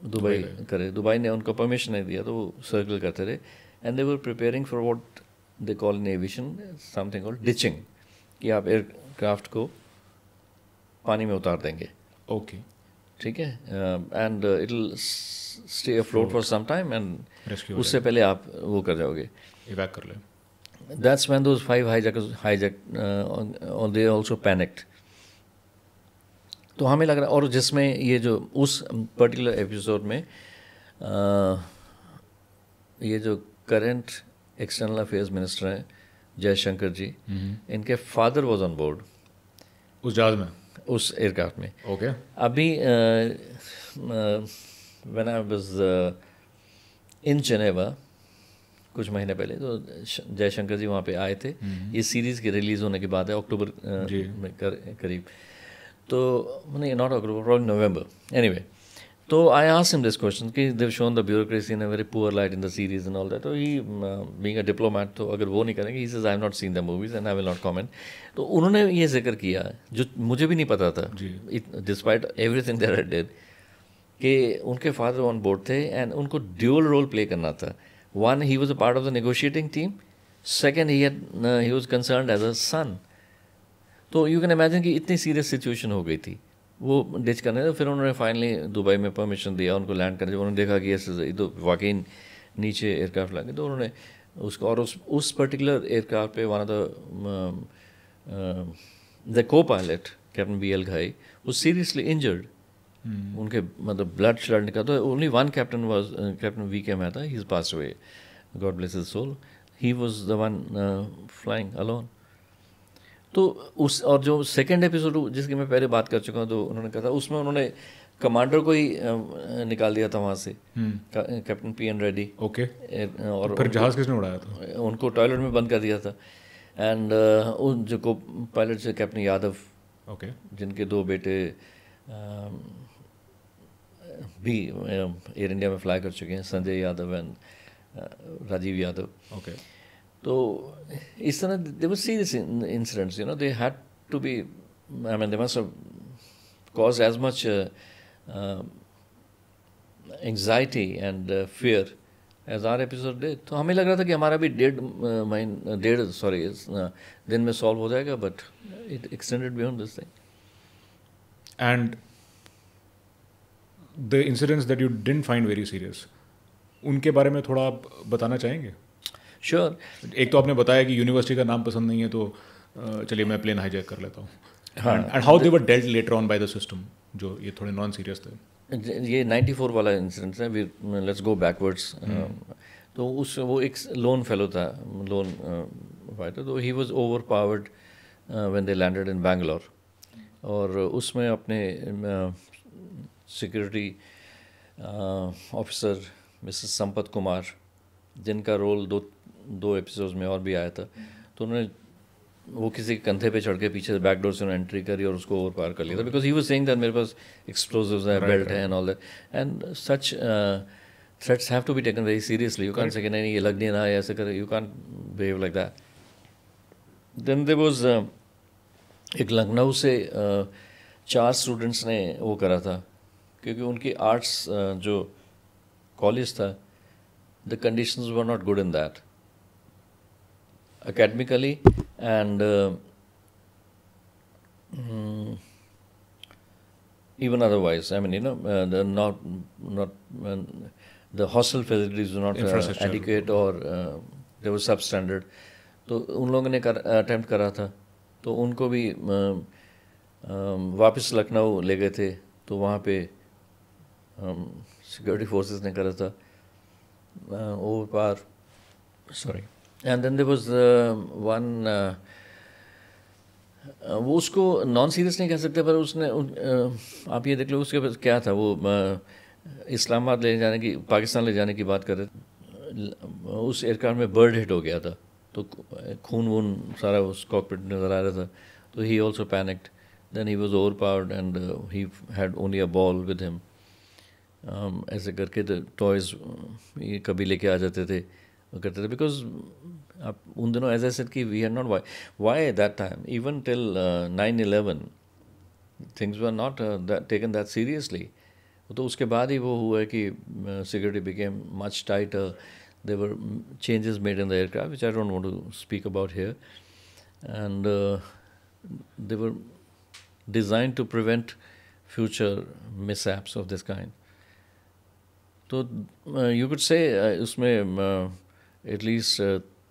दुबई करे. दुबई ने उनको परमिशन नहीं दिया तो वो सर्कल करते रहे, and they were preparing for what they call in aviation something called ditching, कि आप एयरक्राफ्ट को पानी में उतार देंगे. ओके. ठीक है, and it will stay afloat for some time and rescue उससे पहले आप वो कर जाओगे, इवैक कर ले. दैट्स व्हेन दोज 5 हाईजैक और दे आल्सो पैनिक्ड. तो हमें लग रहा, और जिसमें ये जो उस पर्टिकुलर एपिसोड में ये जो करंट एक्सटर्नल अफेयर्स मिनिस्टर हैं जयशंकर जी, इनके फादर वाज ऑन बोर्ड उस जहाज में, उस एयरक्राफ्ट में. ओके. अभी when I was in Geneva कुछ महीने पहले, तो जयशंकर जी वहाँ पे आए थे. ये सीरीज़ की रिलीज़ होने की बात है अक्टूबर में करीब, तो नहीं नॉट अक्टूबर, नवंबर, एनीवे. तो I asked him this question कि they've shown the bureaucracy in a very poor light in the series and all that. तो ही बीइंग अ डिप्लोमैट, तो अगर वो नहीं करेंगे, he says I have not seen the movies and I will not comment. तो उन्होंने ये जिक्र किया जो मुझे भी नहीं पता था, despite everything that I did, कि उनके फादर ऑन बोर्ड थे एंड उनको ड्यूअल रोल प्ले करना था. One, he was a part of the negotiating team. Second, he was concerned as a son. तो यू कैन इमेजिन कि इतनी serious situation हो गई थी वो डिच करने. तो फिर उन्होंने फाइनली दुबई में परमिशन दिया उनको लैंड करने. जब उन्होंने देखा कि ऐसे तो वाकई नीचे एयरक्राफ्ट लगे, तो उन्होंने उसको, और उस पर्टिकुलर एयरक्राफ्ट पे one of the co pilot captain BL Ghai was seriously injured. उनके मतलब ब्लड श्लड निकला. तो only one captain was captain VK Mehta, he is passed away, God bless his soul. He was the one flying alone. तो उस, और जो second episode जिसकी मैं पहले बात कर चुका हूँ, तो उन्होंने कहा था उसमें उन्होंने कमांडर को ही निकाल दिया था वहाँ से, कैप्टन PN रेड्डी. ओके. और फिर जहाज किसने उड़ाया था? उनको टॉयलेट में बंद कर दिया था. एंड उन जो को पायलट से कैप्टन यादव, ओके, जिनके 2 बेटे भी एयर इंडिया में फ्लाई कर चुके हैं, संजय यादव एंड राजीव यादव. ओके. तो इस तरह they were serious incidents, you know, they had to be, I mean they must have caused as much anxiety and fear as our episode did. तो हमें लग रहा था कि हमारा भी 1.5 दिन में सॉल्व हो जाएगा, but it extended beyond this thing. And the incidents that you didn't find very serious, उनके बारे में थोड़ा आप बताना चाहेंगे? श्योर. एक तो आपने बताया कि यूनिवर्सिटी का नाम पसंद नहीं है, तो चलिए मैं प्लेन हाईजैक कर लेता हूँ. हाँ. And how they were dealt later on by the system, जो ये थोड़े नॉन सीरियस थे. ये 94 वाला इंसिडेंट है. Let's go backwards. तो वो एक लोन फेलो था, लोन फाइटर. तो he was over powered when they landed in Bangalore. और उसमें अपने security officer Mrs Sampath Kumar, जिनका रोल दो एपिसोड्स में और भी आया था, तो उन्होंने वो किसी के कंधे पे चढ़ के पीछे से बैकडोर से उन्होंने एंट्री करी और उसको ओवर पार कर लिया था. Because he was saying that मेरे पास एक्सप्लोजिव्स है, बेल्ट है and all that. And such threats have to be taken very seriously. You can't say कि नहीं ये लग नहीं रहा है, ऐसे करे. You can't behave like that. Then there was एक लखनऊ से 4 स्टूडेंट्स ने वो करा था, क्योंकि उनकी आर्ट्स जो कॉलेज था, the conditions were not good in that academically and even otherwise. I mean, you know, the the hostel facilities were not adequate or they were substandard. तो उन लोगों ने अटेम्प्ट करा था, तो उनको भी वापस लखनऊ ले गए थे. तो वहाँ पे सिक्योरिटी फोर्सेस ने करा था over par. Sorry. And then there was one वो उसको नॉन सीरियस नहीं कह सकते, पर उसने आप ये देख लो उसके पास क्या था. वो इस्लामाबाद ले जाने की, पाकिस्तान ले जाने की बात कर रहे थे. उस एयरक्राफ्ट में बर्ड हिट हो गया था, तो खून वून सारा उस कॉकपिट नज़र आ रहा था. तो he also panicked. Then he was over powered and he had only a ball with him. ऐसे करके तो टॉयज़ ये कभी लेके आ जाते थे, करते थे. बिकॉज आप उन दिनों एज आई सेड कि we had not why that time even till 9/11 things were not taken that seriously. तो उसके बाद ही वो हुआ है कि security became much tighter. There were changes made in the aircraft which I don't want to speak about here, and they were designed to prevent future mishaps of this kind. तो you could say उसमें at least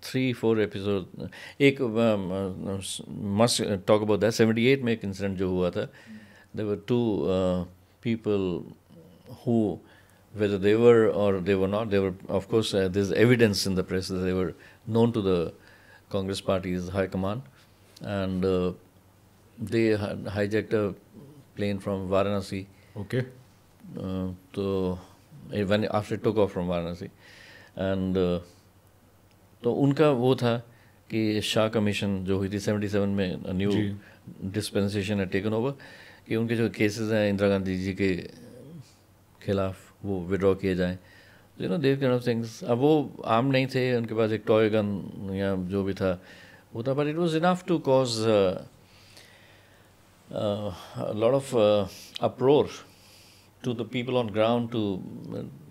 3-4 episode एक must talk about that. 78 में एक incident जो हुआ था, there were two people who, whether they were or they were not, they were, of course, there's evidence in the press that they were known to the Congress Party's high command, and they had hijacked a plane from Varanasi. Okay. So when after it took off from Varanasi, and तो उनका वो था कि Shah commission जो हुई थी 77 में, new dispensation है टेकन ओवर, कि उनके जो केसेस हैं इंदिरा गांधी जी के खिलाफ वो विड्रॉ किए जाएं, you know their kind of things. अब वो आम नहीं थे, उनके पास एक टॉय गन या जो भी था वो था, but it was enough to cause lot of uproar to the people on ground, to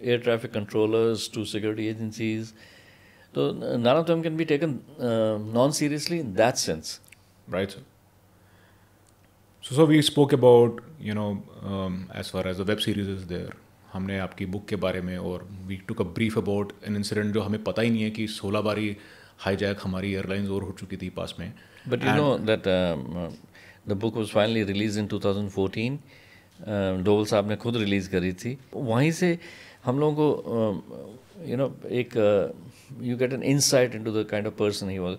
air traffic controllers, to security agencies. So none of them can be taken non-seriously in that sense. Right, sir. So we spoke about, as far as the web series is there, हमने आपकी book के बारे में, और we took a brief about an incident जो हमें पता ही नहीं है कि 16 बारी हाईजैक हमारी एयरलाइंस और हो चुकी थी पास में. But you know that the book was finally released in 2014. Doval साहब ने खुद रिलीज़ करी थी. वहीं से हम लोगों को एक you get an insight into the kind of person he was.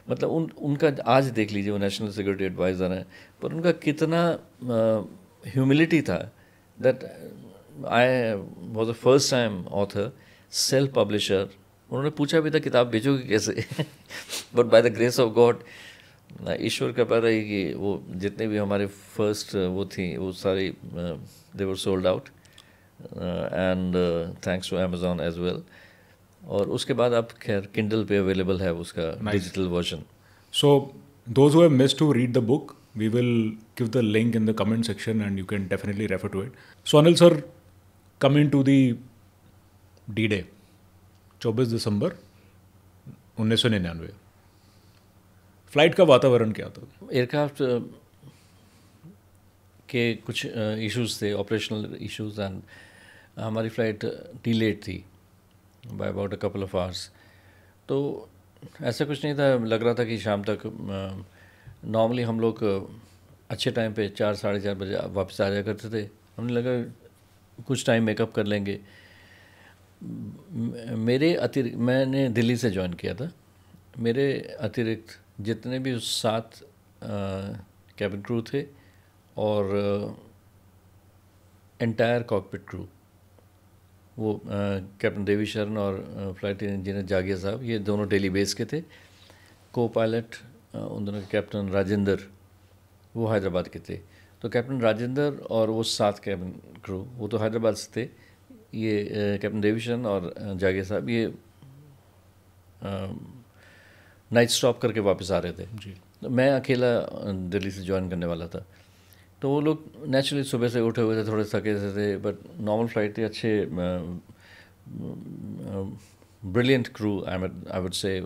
मतलब उनका आज देख लीजिए, वो नेशनल सिक्योरिटी एडवाइज़र हैं, पर उनका कितना ह्यूमिलिटी था. That I was the first time author, self publisher. उन्होंने पूछा भी था किताब बेचोगे कैसे, but by the grace of God, ईश्वर का पता है कि वो जितने भी हमारे फर्स्ट वो थी वो सारी they were sold out, and thanks to Amazon as well. और उसके बाद अब खैर किंडल पे अवेलेबल है उसका digital version. So those who have missed to read the book, we will give the link in the comment section and you can definitely refer to it. So Anil sir, coming to the D-Day 24 दिसंबर 1999, flight का वातावरण क्या था? Aircraft के कुछ issues थे, operational issues, and हमारी flight delayed थी by about a couple of hours. तो ऐसा कुछ नहीं था, लग रहा था कि शाम तक, नॉर्मली हम लोग अच्छे टाइम पे 4-4:30 बजे वापस आ जाया करते थे. हमने लगा कुछ टाइम मेकअप कर लेंगे. मेरे अतिरिक्त, मैंने दिल्ली से ज्वाइन किया था, मेरे अतिरिक्त जितने भी 7 कैबिन क्रू थे और एंटायर कॉकपिट क्रू, वो कैप्टन देवी शरण और फ्लाइट इंजीनियर जागिया साहब, ये दोनों दिल्ली बेस के थे. को पायलट उन दोनों के कैप्टन राजेंद्र, वो हैदराबाद के थे. तो कैप्टन राजेंद्र और वो 7 कैबिन क्रू, वो तो हैदराबाद से थे. ये कैप्टन देवी शरण और जागिया साहब ये नाइट स्टॉप करके वापस आ रहे थे जी. तो मैं अकेला दिल्ली से ज्वाइन करने वाला था. तो वो लोग नेचुरली सुबह से उठे हुए थे, थोड़े थके से थे, बट नॉर्मल फ्लाइट थी. अच्छे ब्रिलियंट क्रू, आई वुड से.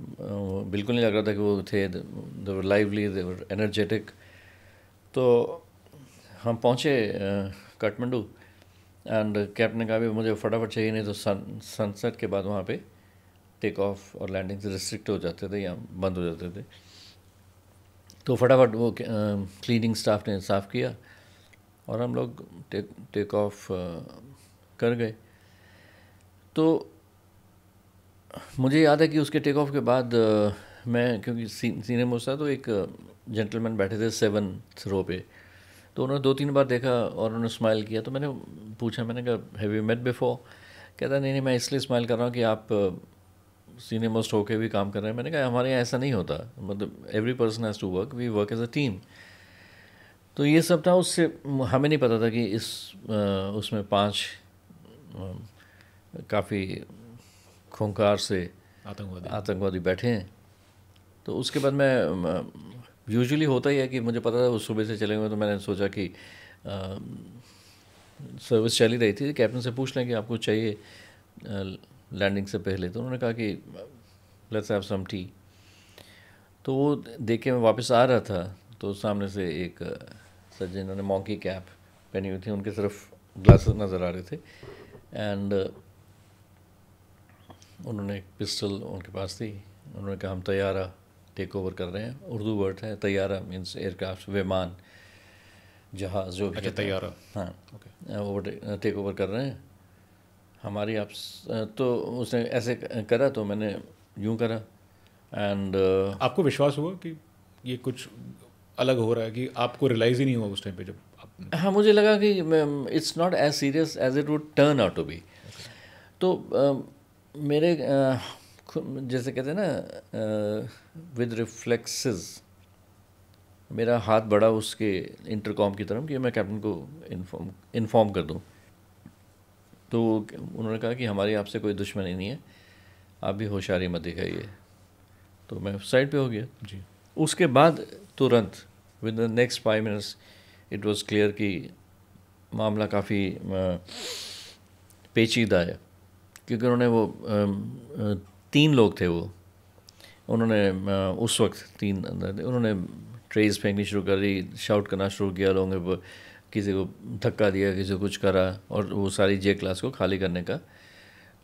बिल्कुल नहीं लग रहा था कि वो थे, दे वर लाइवली, दे वर एनर्जेटिक. तो हम पहुँचे काठमांडू, एंड कैप्टन ने कहा भी मुझे फटाफट चाहिए, नहीं तो सनसेट के बाद वहाँ पे टेक ऑफ और लैंडिंग से रिस्ट्रिक्ट हो जाते थे या बंद हो जाते थे. तो फटाफट वो क्लीनिंग स्टाफ ने साफ़ किया और हम लोग टेक ऑफ कर गए. तो मुझे याद है कि उसके टेक ऑफ के बाद मैं, क्योंकि सीने मोस्ट था, तो एक जेंटलमैन बैठे थे 7th रो पे. तो उन्होंने 2-3 बार देखा और उन्होंने स्माइल किया. तो मैंने पूछा, मैंने कहा हैव यू मेट बिफोर? कहता नहीं, मैं इसलिए स्माइल कर रहा हूँ कि आप सीनियर मोस्ट होके भी काम कर रहे हैं. मैंने कहा हमारे यहाँ ऐसा नहीं होता, मतलब every person has to work, we work as a team. तो ये सब था. उससे हमें नहीं पता था कि उसमें 5 काफ़ी खूंखार से आतंकवादी बैठे हैं. तो उसके बाद मैं, यूजुअली होता ही है कि मुझे पता था वो सुबह से चलेंगे, तो मैंने सोचा कि सर्विस चली रही थी, कैप्टन से पूछ लें कि आपको चाहिए लैंडिंग से पहले. तो उन्होंने कहा कि लेट्स हैव सम टी. तो वो देख के मैं वापस आ रहा था, तो सामने से एक सज्जन, इन्होंने मॉन्की कैप पहनी हुई थी, उनके सिर्फ ग्लासेस नज़र आ रहे थे, एंड उन्होंने एक पिस्टल उनके पास थी। उन्होंने कहा हम तैयारा टेक ओवर कर रहे हैं। उर्दू वर्ड है तैयारा, मीन्स एयरक्राफ्ट, विमान, जहाज़, जो भी अच्छा, कहते हैं। तैयारा। हाँ, ओके। वो टेक ओवर कर रहे हैं हमारी आप। तो उसने ऐसे करा तो मैंने यूं करा, एंड आपको विश्वास हुआ कि ये कुछ अलग हो रहा है, कि आपको रियलाइज़ ही नहीं हुआ उस टाइम पे जब आप? हाँ, मुझे लगा कि it's not as serious as it would turn out to be. तो मेरे जैसे कहते हैं ना, विद रिफ्लेक्सेस, मेरा हाथ बढ़ा उसके इंटरकॉम की तरफ कि मैं कैप्टन को इन्फॉर्म कर दूं। तो उन्होंने कहा कि हमारी आपसे कोई दुश्मनी नहीं है, आप भी होशियारी मत दिखाइए। तो मैं साइड पे हो गया जी। उसके बाद तुरंत with the next 5 minutes it was clear कि मामला काफ़ी पेचीदा है, क्योंकि उन्होंने वो 3 लोग थे वो, उन्होंने उस वक्त 3 अंदर थे, उन्होंने ट्रेस फेंकनी शुरू कर दी, शाउट करना शुरू किया, लोगों के ऊपर किसी को धक्का दिया, किसी को कुछ करा, और वो सारी जे क्लास को खाली करने का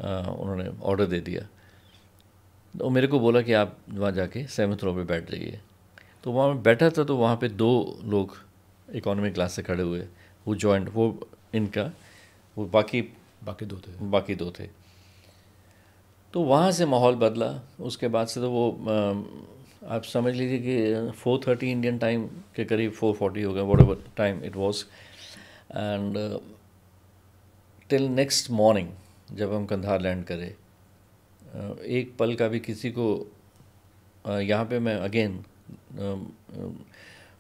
उन्होंने ऑर्डर दे दिया। तो मेरे को बोला कि आप वहाँ जाके 7th रो पे बैठ जाइए। तो वहाँ मैं बैठा था, तो वहाँ पे 2 लोग इकोनॉमी क्लास से खड़े हुए, वो जॉइंट, वो इनका, वो बाकी बाकी 2 थे। तो वहाँ से माहौल बदला। उसके बाद से तो वो आप समझ लीजिए कि 4:30 इंडियन टाइम के करीब 4:40 हो गया, what ever time it was, and till next morning जब हम कंधार लैंड करे, एक पल का भी किसी को यहाँ पे मैं अगेन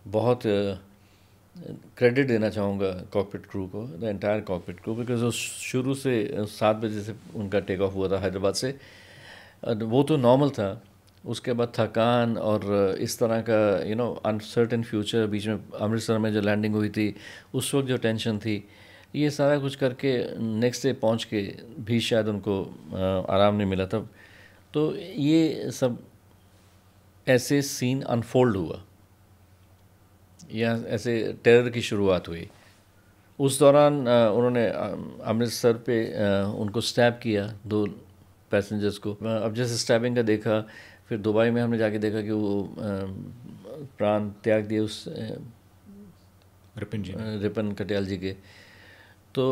बहुत क्रेडिट देना चाहूँगा कॉकपिट क्रू को, the entire cockpit crew, because वो शुरू से 7 बजे से उनका टेक ऑफ हुआ था हैदराबाद से। वो तो नॉर्मल था, उसके बाद थकान और इस तरह का अनसर्टेन फ्यूचर, बीच में अमृतसर में जो लैंडिंग हुई थी उस वक्त जो टेंशन थी, ये सारा कुछ करके नेक्स्ट डे पहुंच के भी शायद उनको आराम नहीं मिला था। तो ये सब ऐसे सीन अनफोल्ड हुआ, या ऐसे टेरर की शुरुआत हुई। उस दौरान उन्होंने अमृतसर पे उनको स्टैब किया 2 पैसेंजर्स को। अब जैसे स्टैबिंग का देखा, फिर दुबई में हमने जाके देखा कि वो प्राण त्याग दिए उस रिपन कटियाल जी के। तो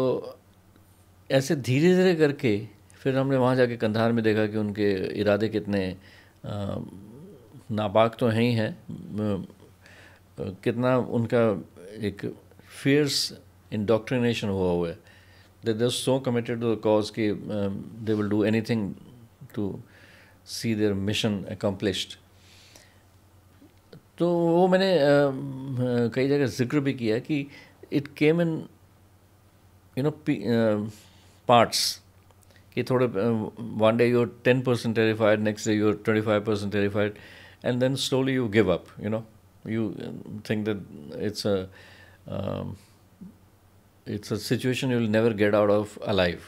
ऐसे धीरे धीरे करके फिर हमने वहाँ जाके कंधार में देखा कि उनके इरादे कितने नापाक तो हैं ही हैं, कितना उनका एक फियर्स इंडोक्ट्रिनेशन हुआ है, that they're so committed to the cause कि they will do anything to see their mission accomplished। तो वो मैंने कई जगह जिक्र भी किया कि it came in parts, कि थोड़े one day you're 10% terrified, next day you're 25% terrified, and then slowly you give up, you think that it's a situation you'll never get out of alive।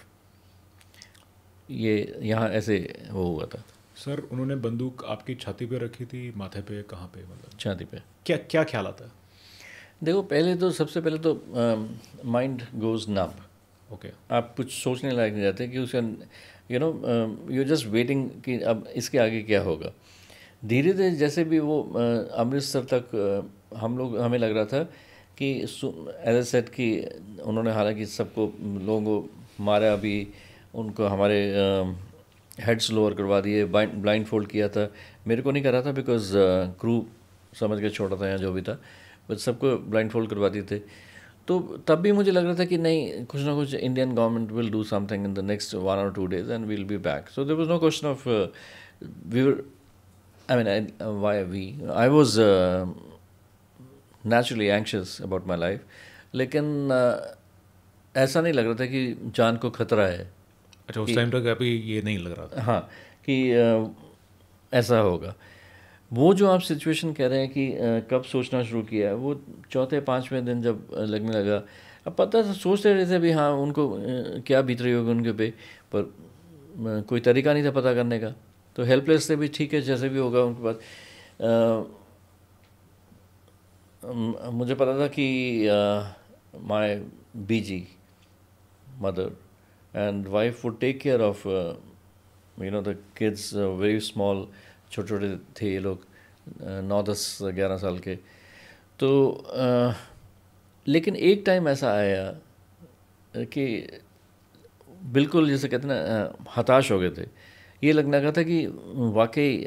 ये यहाँ ऐसे वो हुआ था। सर, उन्होंने बंदूक आपकी छाती पे रखी थी, माथे पे, कहाँ पे, मतलब छाती पे? क्या क्या ख्याल आता है? देखो, सबसे पहले तो माइंड गोज नम। ओके। आप कुछ सोचने लायक नहीं रहते कि उसका यू जस्ट वेटिंग कि अब इसके आगे क्या होगा। धीरे धीरे जैसे भी वो अमृतसर तक हमें लग रहा था कि एज ए सेट कि उन्होंने हालांकि सबको लोगों को मारा भी, उनको हमारे हेड्स लोअर करवा दिए, ब्लाइंड फोल्ड किया था। मेरे को नहीं करा था बिकॉज क्रू समझ के छोटा था या जो भी था, बट सबको ब्लाइंड फोल्ड करवा दिए थे। तो तब भी मुझे लग रहा था कि नहीं, कुछ ना कुछ Indian government will do something in the next 1 or 2 days and we'll be back. So there was no question of we were, I was naturally anxious about my life, लेकिन ऐसा नहीं लग रहा था कि जान को खतरा है। अच्छा, उस टाइम तक अभी ये नहीं लग रहा था? हाँ, कि ऐसा होगा। वो जो आप सिचुएशन कह रहे हैं कि कब सोचना शुरू किया है, वो 4-5वें दिन जब लगने लगा। अब पता था, सोचते रहे थे भी हाँ उनको क्या बीत रही होगी उनके पे, पर कोई तरीका नहीं था पता करने का। तो हेल्पलेस से भी ठीक है, जैसे भी होगा उनके पास। मुझे पता था कि my BG mother and wife would take care of the kids, very small, छोटे छोटे थे ये लोग, 9, 10, 11 साल के. तो लेकिन एक टाइम ऐसा आया कि बिल्कुल जैसे कहते हैं ना, हताश हो गए थे. ये लगने लगा था कि वाकई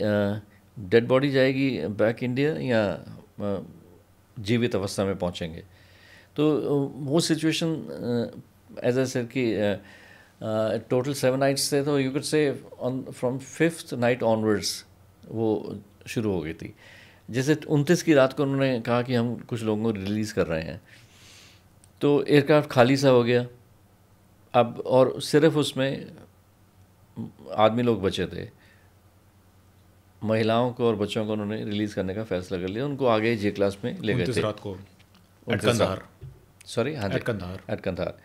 डेड बॉडी जाएगी बैक इंडिया या जीवित अवस्था में पहुंचेंगे. तो वो सिचुएशन एज ए सर कि टोटल 7 नाइट्स थे, तो you could say from 5th night onwards वो शुरू हो गई थी. जैसे 29 की रात को उन्होंने कहा कि हम कुछ लोगों को रिलीज़ कर रहे हैं, तो एयरक्राफ्ट खाली सा हो गया अब, और सिर्फ उसमें आदमी लोग बचे थे. महिलाओं को और बच्चों को उन्होंने रिलीज़ करने का फैसला कर लिया. उनको आगे जे क्लास में ले गए थे रात को एट कंधार. सॉरी, हाँ, एट कंधार. एट कंधार.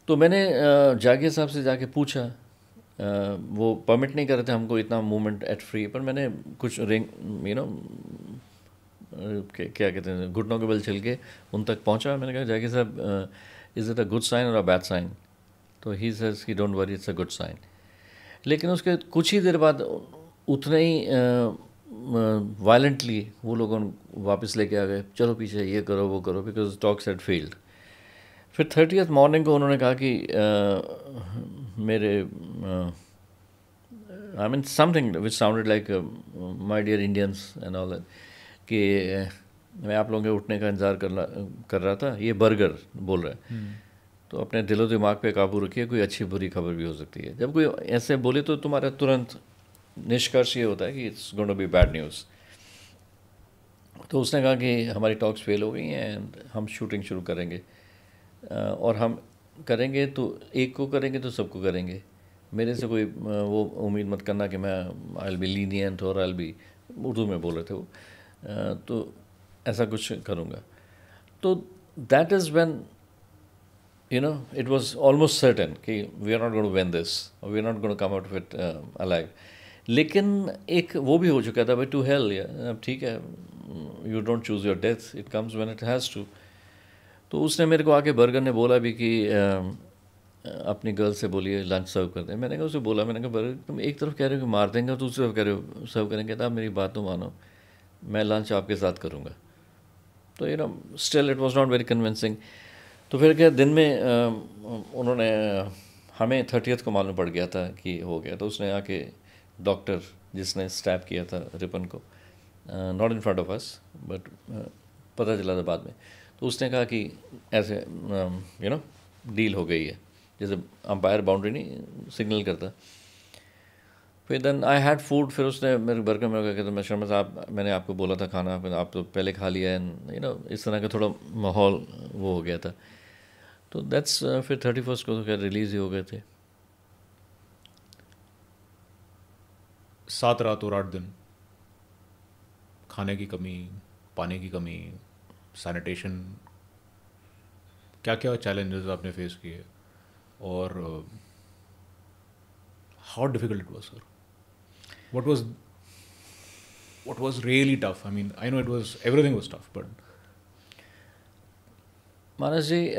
तो मैंने जागिर साहब से जाके पूछा, वो परमिट नहीं कर रहे थे हमको इतना मूवमेंट एट फ्री, पर मैंने कुछ रिंग क्या कहते हैं, घुटनों के बल चल के उन तक पहुंचा. मैंने कहा जागिर साहब, is it a good sign or a bad sign? तो ही सेज कि don't worry, it's a good sign. लेकिन उसके कुछ ही देर बाद उतने ही वायलेंटली वो लोग वापस लेके आ गए, चलो पीछे ये करो वो करो, बिकॉज टॉक्स हैड फेल्ड. फिर 30th मॉर्निंग को उन्होंने कहा कि मेरे I mean something which sounded like my dear Indians and all that, कि मैं आप लोगों के उठने का इंतज़ार कर रहा था, ये बर्गर बोल रहा है. तो अपने दिलो दिमाग पे काबू रखिए, कोई अच्छी बुरी खबर भी हो सकती है. जब कोई ऐसे बोले तो तुम्हारा तुरंत निष्कर्ष ये होता है कि it's going to be bad news. तो उसने कहा कि हमारी टॉक्स फेल हो गई हैं एंड हम शूटिंग शुरू करेंगे, और हम करेंगे तो एक को करेंगे तो सबको करेंगे. मेरे से कोई वो उम्मीद मत करना कि मैं आई विल बी लीनियंट और आई विल बी, उर्दू में बोल रहे थे वो, तो ऐसा कुछ करूँगा. तो that is when it was almost certain कि we are not going to win this, or we are not going to come out of it alive. लेकिन एक वो भी हो चुका था, भाई टू हेल, अब ठीक है, you don't choose your death, it comes when it has to. तो उसने मेरे को आके बर्गर ने बोला भी कि अपनी गर्ल से बोलिए लंच सर्व कर दें. मैंने कहा उसे बोला, मैंने कहा बर्गर तुम एक तरफ कह रहे हो कि मार देंगे, दूसरी तरफ कह रहे हो सर्व करेंगे. तो आप मेरी बात तो मानो, मैं लंच आपके साथ करूँगा. तो still it was not very convincing. तो फिर क्या दिन में उन्होंने हमें 30th को मालूम पड़ गया था कि हो गया. तो उसने आके डॉक्टर जिसने स्टैब किया था रिपन को, not in front of us but पता चला था बाद में, तो उसने कहा कि ऐसे डील हो गई है, जैसे अंपायर बाउंड्री नहीं सिग्नल करता. फिर देन आई हैड फूड. फिर उसने मेरे बर्गर में कहा कि मैं शर्मा साहब, मैंने आपको बोला था खाना, आप तो पहले खा लिया है. इस तरह का थोड़ा माहौल वो हो गया था. तो दैट्स फिर 31st को तो क्या रिलीज़ ही हो गए थे. 7 रात और 8 दिन, खाने की कमी, पानी की कमी, सैनिटेशन, क्या क्या चैलेंजेस आपने फेस किए, और how difficult it was sir? what was really tough? I mean, I know everything was tough, but मानस जी,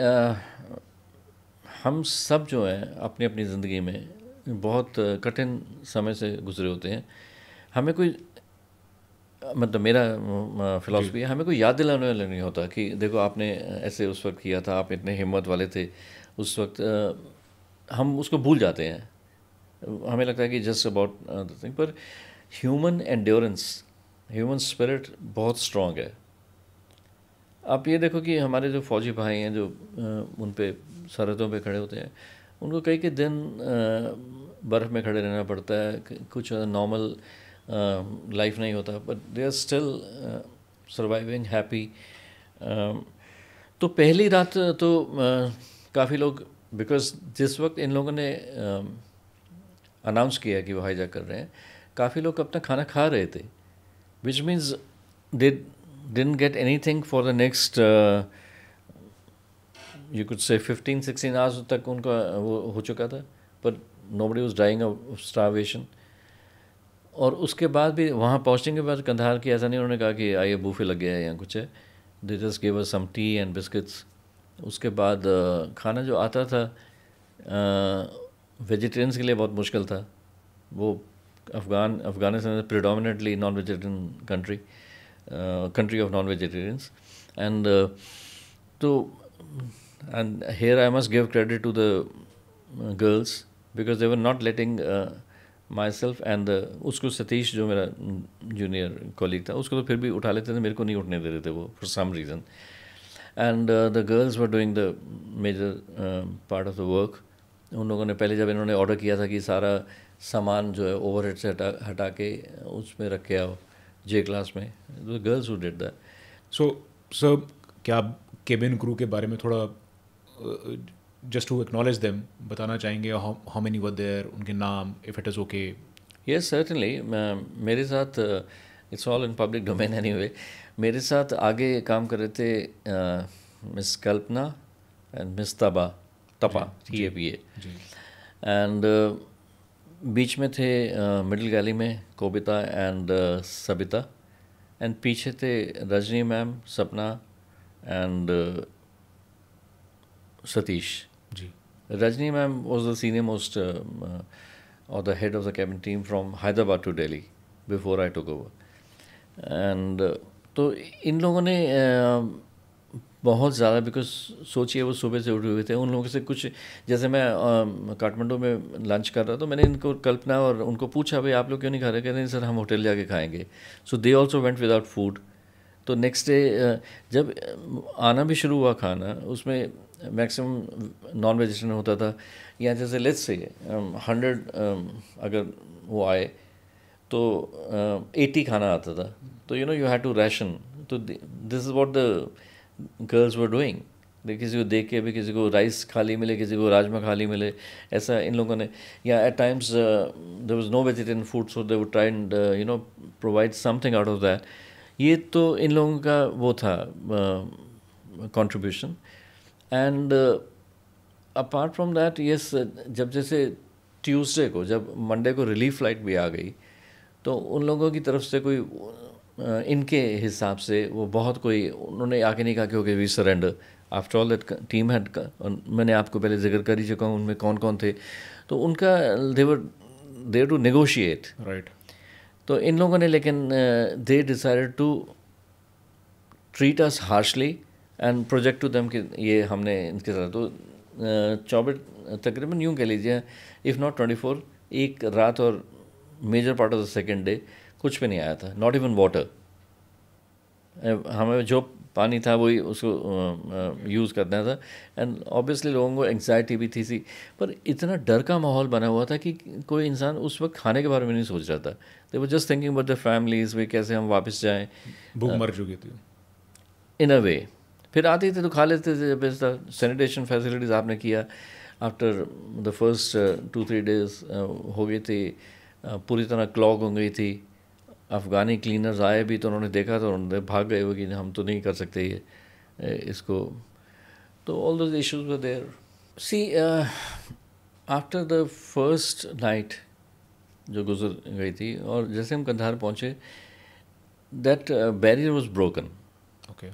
हम सब जो हैं अपनी अपनी ज़िंदगी में बहुत कठिन समय से गुजरे होते हैं. हमें कोई, मतलब मेरा फ़िलासफ़ी है, हमें कोई याद दिलाने वाला नहीं होता कि देखो आपने ऐसे उस वक्त किया था, आप इतने हिम्मत वाले थे उस वक्त. हम उसको भूल जाते हैं. हमें लगता है कि जस्ट अबाउट द थिंग, पर ह्यूमन एंड्योरेंस, ह्यूमन स्पिरिट बहुत स्ट्रॉन्ग है. आप ये देखो कि हमारे जो फ़ौजी भाई हैं जो उन पे सरहदों पे खड़े होते हैं, उनको कई के दिन बर्फ़ में खड़े रहना पड़ता है, कुछ नॉर्मल लाइफ नहीं होता, but they are still surviving happy. तो पहली रात तो काफ़ी लोग, बिकॉज जिस वक्त इन लोगों ने अनाउंस किया कि वो हाईजैक कर रहे हैं, काफ़ी लोग अपना खाना खा रहे थे, which means they didn't get anything for the next you could say 15-16 hours तक उनका वो हो चुका था, but nobody was dying of starvation. और उसके बाद भी वहाँ पहुँचने के बाद कंधार की ऐसा नहीं उन्होंने कहा कि आइए बूफे लग गया है या कुछ है. They just gave us some tea and biscuits उसके बाद खाना जो आता था वेजिटेरियंस के लिए बहुत मुश्किल था। वो Afghanistan predominantly non vegetarian country of non vegetarians and तो and here I must give credit to the girls because they were not letting my self and उसको सतीश जो मेरा जूनियर कॉलीग था उसको तो फिर भी उठा लेते थे, मेरे को नहीं उठने दे रहे थे वो for some reason. And the girls were doing the major part of the work. उन लोगों ने पहले जब इन्होंने ऑर्डर किया था कि सारा सामान जो है ओवरहेड से हटा के उसमें रख के आओ जे क्लास में, the girls who did that. So sir, क्या आप केबिन क्रू के बारे में थोड़ा जस्ट टू एक्नॉलेज देम बताना चाहेंगे? हाउ मेनी वर देयर, उनके नाम, if it is okay? Yes certainly. मेरे साथ it's all in public domain anyway, मेरे साथ आगे काम कर रहे थे मिस कल्पना एंड मिस तपा TAPA एंड बीच में थे मिडिल गैली में कोबिता एंड सबिता एंड पीछे थे Rajni ma'am, Sapna and Satish ji. Rajni ma'am was the senior most or the head of the cabin team from Hyderabad to Delhi before I took over. And तो इन लोगों ने बहुत ज़्यादा, बिकॉज सोचिए वो सुबह से उठे हुए थे, उन लोगों से कुछ जैसे मैं काठमांडू में लंच कर रहा था तो मैंने इनको कल्पना और उनको पूछा भाई आप लोग क्यों नहीं खा रहे? कहते हैं सर हम होटल जाके खाएंगे। So they also went without food. तो नेक्स्ट डे जब आना भी शुरू हुआ खाना, उसमें मैक्सिमम नॉन वेजिटेरियन होता था, या जैसे लेट्स से 100 अगर वो आए तो 80 खाना आता था, तो यू हैड टू रैशन। तो this is what the girls were doing. किसी को देख के भी किसी को राइस खाली मिले, किसी को राजमा खाली मिले, ऐसा इन लोगों ने, या at times there was no vegetarian food so they would try and provide something out of that. ये तो इन लोगों का वो था contribution. And apart from that yes, जब जैसे ट्यूसडे को, जब मंडे को रिलीफ फ्लाइट भी आ गई, तो उन लोगों की तरफ से कोई इनके हिसाब से वो बहुत कोई उन्होंने आके नहीं कहा कि okay we surrender. After all that team had, मैंने आपको पहले जिक्र कर ही चुका हूँ उनमें कौन कौन थे, तो उनका they were there to negotiate, right. तो इन लोगों ने लेकिन they decided to treat us harshly and project to them कि ये हमने इनके साथ तो 24 तकरीबन यूँ कह लीजिए, इफ़ नॉट 24, एक रात और major part of the second day कुछ भी नहीं आया था, नॉट इवन वाटर। हमें जो पानी था वही उसको यूज़ करना था। एंड ऑब्वियसली लोगों को एंग्जाइटी भी थी सी, पर इतना डर का माहौल बना हुआ था कि कोई इंसान उस वक्त खाने के बारे में नहीं सोच रहा था। They were just thinking about the families, वे कैसे हम वापस जाएं। भूख मर चुकी थी इन अ वे। फिर आते थे तो खा लेते थे। जब ऐसा सैनिटेशन फैसिलिटीज़ आपने किया, आफ्टर द फर्स्ट 2-3 डेज हो गई थी, पूरी तरह क्लॉग हो गई थी। अफ़गानी क्लीनर्स आए भी तो उन्होंने देखा तो उन्होंने भाग गए वो कि हम तो नहीं कर सकते ये इसको। तो all those issues were there. See after the first night जो गुजर गई थी, और जैसे हम कंधार पहुँचे, that barrier was broken. Okay.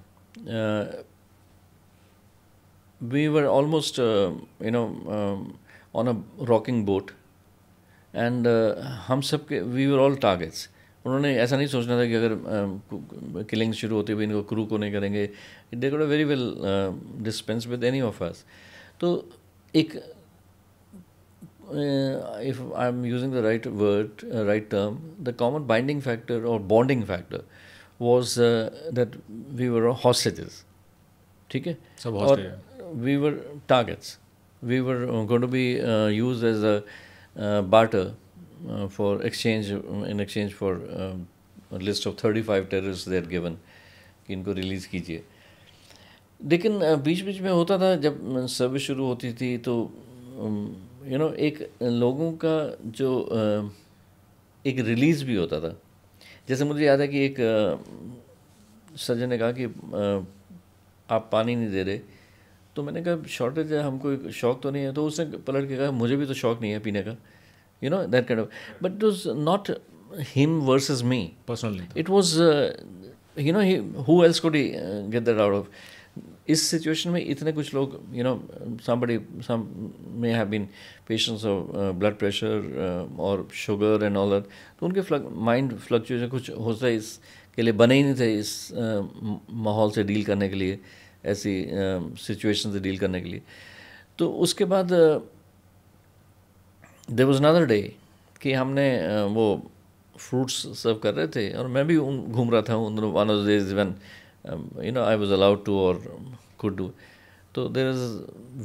We were almost on a rocking boat and हम सब के we were all targets। उन्होंने ऐसा नहीं सोचना था कि अगर किलिंग शुरू होती हुई इनको क्रू को नहीं करेंगे। They could have very well dispensed with any of us। तो एक if I'm using the right word, right term, the common binding factor or bonding factor was that we were hostages। ठीक है, सब hostage। We were targets। We were going to be used as a barter for exchange, in exchange for a list of 35 terrorists they had given कि इनको release कीजिए। लेकिन बीच बीच में होता था जब सर्विस शुरू होती थी तो एक लोगों का जो एक रिलीज़ भी होता था। जैसे मुझे याद है कि एक सज्जन ने कहा कि आप पानी नहीं दे रहे, तो मैंने कहा शॉर्टेज है, हमको शौक तो नहीं है। तो उसने पलट के कहा मुझे भी तो शौक नहीं है पीने का, that kind of. But it was not him versus me personally, it was who else could he get that out of. इस सिचुएशन में इतने कुछ लोग somebody some may have been patients of blood pressure और sugar and all that, तो उनके mind fluctuation कुछ होता है, इसके लिए बने ही नहीं थे इस माहौल से डील करने के लिए, ऐसी सिचुएशन से डील करने के लिए. तो उसके बाद देयर वाज अनदर डे कि हमने वो फ्रूट्स सर्व कर रहे थे और मैं भी घूम रहा था उन one of the days when I was allowed to or could do. तो there is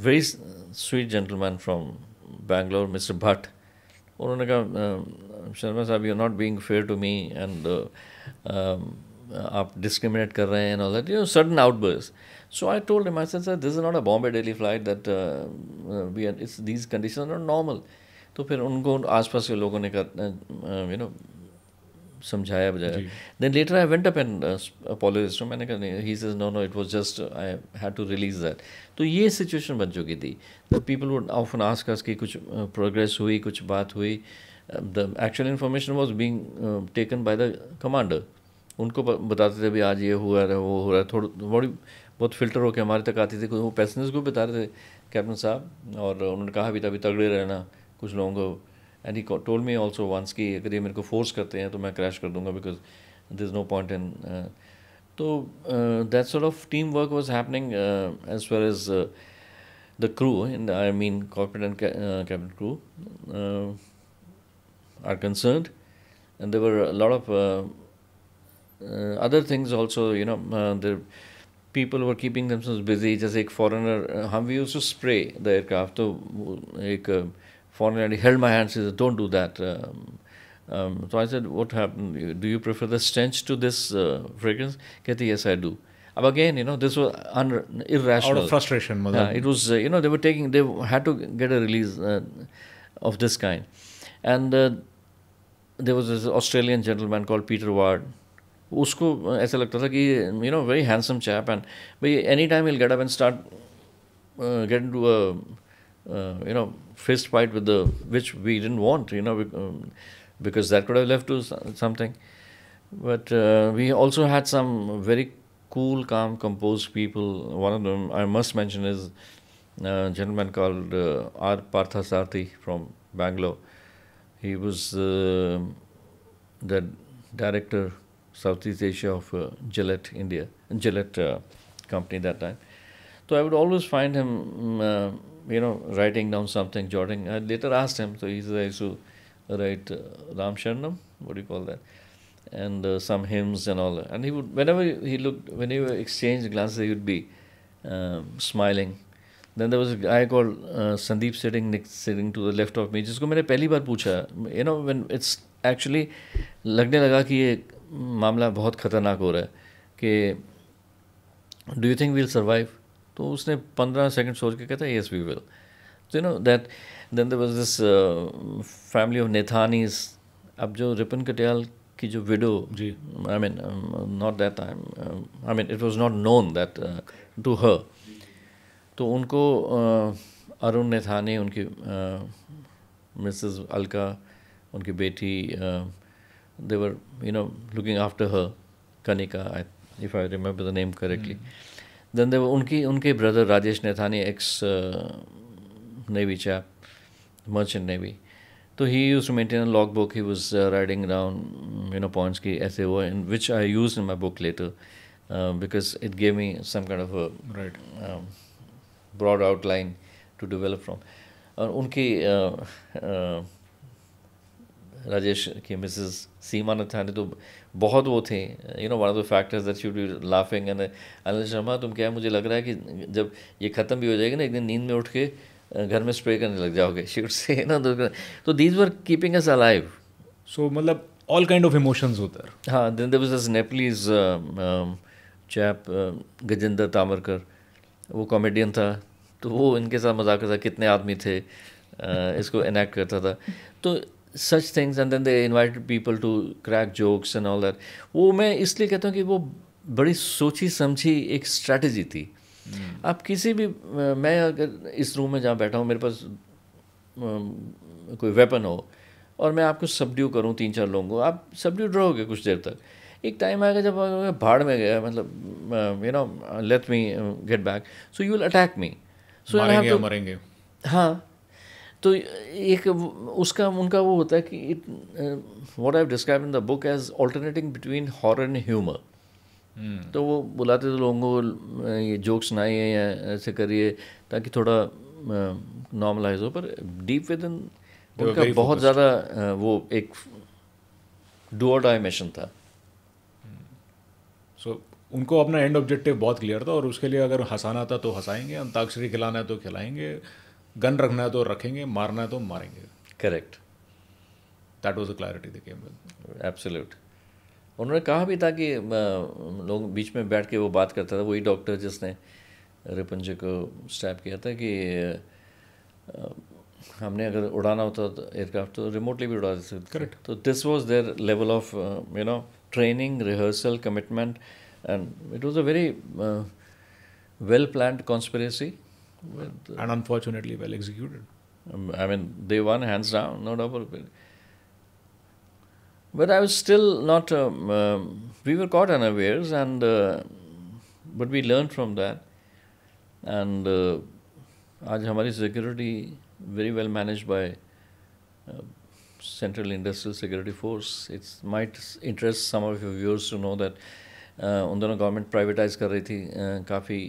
very sweet gentleman from Bangalore, mister Bhatt. उन्होंने कहा शर्मा साहब you are not being fair to me and आप डिस्क्रिमिनेट कर रहे हैं and all that, sudden outburst. So I told him, I said, sir, this is not a Bombay Delhi flight that these conditions are not normal. तो फिर उनको आसपास के लोगों ने समझाया बजाया. Then later I went up and apologized to him. मैंने कहा he says no, it was just I had to release that. तो ये सिचुएशन बन चुकी थी. The people would often ask us कि कुछ प्रोग्रेस हुई, कुछ बात हुई. The actual information was being taken by the commander. उनको बताते थे भी आज ये हुआ है, वो हो रहा है, थोड़ी बहुत फिल्टर होकर हमारे तक आती थी. वो पैसेंजर्स को बता रहे थे कैप्टन साहब, और उन्होंने कहा भी तभी तगड़े रहना कुछ लोगों को. And he told me also once कि अगर ये मेरे को फोर्स करते हैं तो मैं क्रैश कर दूंगा because there is no point in. तो that sort of team work was happening as far as the crew, and I mean cockpit and cabin crew are concerned. And there were a lot of other things also, the people were keeping themselves busy. जैसे एक foreigner, we used to spray the aircraft. तो एक foreigner held my hand, said don't do that. So I said what happened, do you prefer the stench to this fragrance? कहती yes I do. But again, this was irrational. Out of frustration. It was, they had to get a release of this kind. And there was this Australian gentleman called Peter Ward. उसको ऐसा लगता था कि very handsome chap, and any time he'll get up and start get into a fist fight with which we didn't want, because that could have led to something. But we also had some very cool, calm, composed people. One of them I must mention is a gentleman called R. Parthasarthi from Bangalore. He was the director Southeast Asia of Gillette India, Gillette company that time. So I would always find him, writing down something, jotting. I later asked him, so he said I used to write Ram Sharanam, what do you call that, and some hymns and all that. And he would, whenever he exchanged glances, he would be smiling. Then there was a guy called Sandeep sitting to the left of me, जिसको मैंने पहली बार पूछा, when it's actually लगने लगा कि ये मामला बहुत ख़तरनाक हो रहा है कि do you think we'll survive? तो उसने 15 सेकंड सोच के कहता yes we will. So that then there was this family of Nethanis. अब जो रिपन कटियाल की जो widow, I mean not that time, I mean it was not known that to her. तो उनको अरुण नेथानी, उनकी मिसेस अलका, उनकी बेटी, they were looking after her, Kanika, if I remember the name correctly. Then there were उनके brother Rajesh Nethani, ex Navy chap, merchant Navy. So he used to maintain a logbook. He was writing down points की ऐसे हुआ, in which I used in my book later, because it gave me some kind of a broad outline to develop from. और उनकी राजेश की Mrs सीमा नथानी तो बहुत वो थे, one of the factors that she would be laughing and Anil Sharma तुम क्या, मुझे लग रहा है कि जब ये ख़त्म भी हो जाएगा ना एक दिन नींद में उठ के घर में स्प्रे करने लग जाओगे, she would say तो these were keeping us alive. So मतलब all kind of emotions होता है. हाँ, then there was this Nepalese chap Gajendra तामरकर, वो कॉमेडियन था, तो वो इनके साथ मजाक करता, कितने आदमी थे, इसको इनैक्ट करता था. तो such things, and then they invited people to crack jokes and all that. वो मैं इसलिए कहता हूँ कि वो बड़ी सोची समझी एक स्ट्रैटेजी थी. आप किसी भी, मैं अगर इस रूम में जहाँ बैठा हूँ, मेरे पास कोई वेपन हो और मैं आपको सबड्यू करूँ 3-4 लोगों को, आप सबड्यू रहोगे कुछ देर तक. एक टाइम आएगा जब भाड़ में गया, मतलब let me get back, so you will attack me, so मारेंगे या मरेंगे। हाँ, तो एक उसका उनका वो होता है कि it what I have describe in the book as alternating between horror and humour. तो वो बुलाते थे लोगों को, ये जोक्स सुनाइए या ऐसे करिए ताकि थोड़ा नॉर्मलाइज हो, पर डीप विद इन उनका बहुत ज़्यादा वो एक डू और डाई मिशन था। सो उनको अपना एंड ऑब्जेक्टिव बहुत क्लियर था, और उसके लिए अगर हंसाना था तो हंसाएंगे, अंताक्षरी खिलाना है तो खिलाएंगे, गन रखना है तो रखेंगे, मारना है तो मारेंगे। Correct, that was the clarity they came with. Absolute. उन्होंने कहा भी था कि लोग बीच में बैठ के वो बात करता था, वही डॉक्टर जिसने रिपुंजय को स्टैप किया था, कि हमने अगर उड़ाना होता तो एयरक्राफ्ट तो रिमोटली भी उड़ा सकते। करेक्ट। तो this was their level of training, rehearsal, commitment, and it was a very well planned conspiracy and unfortunately well executed. I mean, they won hands down, no doubt about it. But I was still not. We were caught unawares, and but we learned from that. And आज हमारी security very well managed by Central Industrial Security Force. It might interest some of your viewers to know that उन दोनों government privatise कर रही थी काफ़ी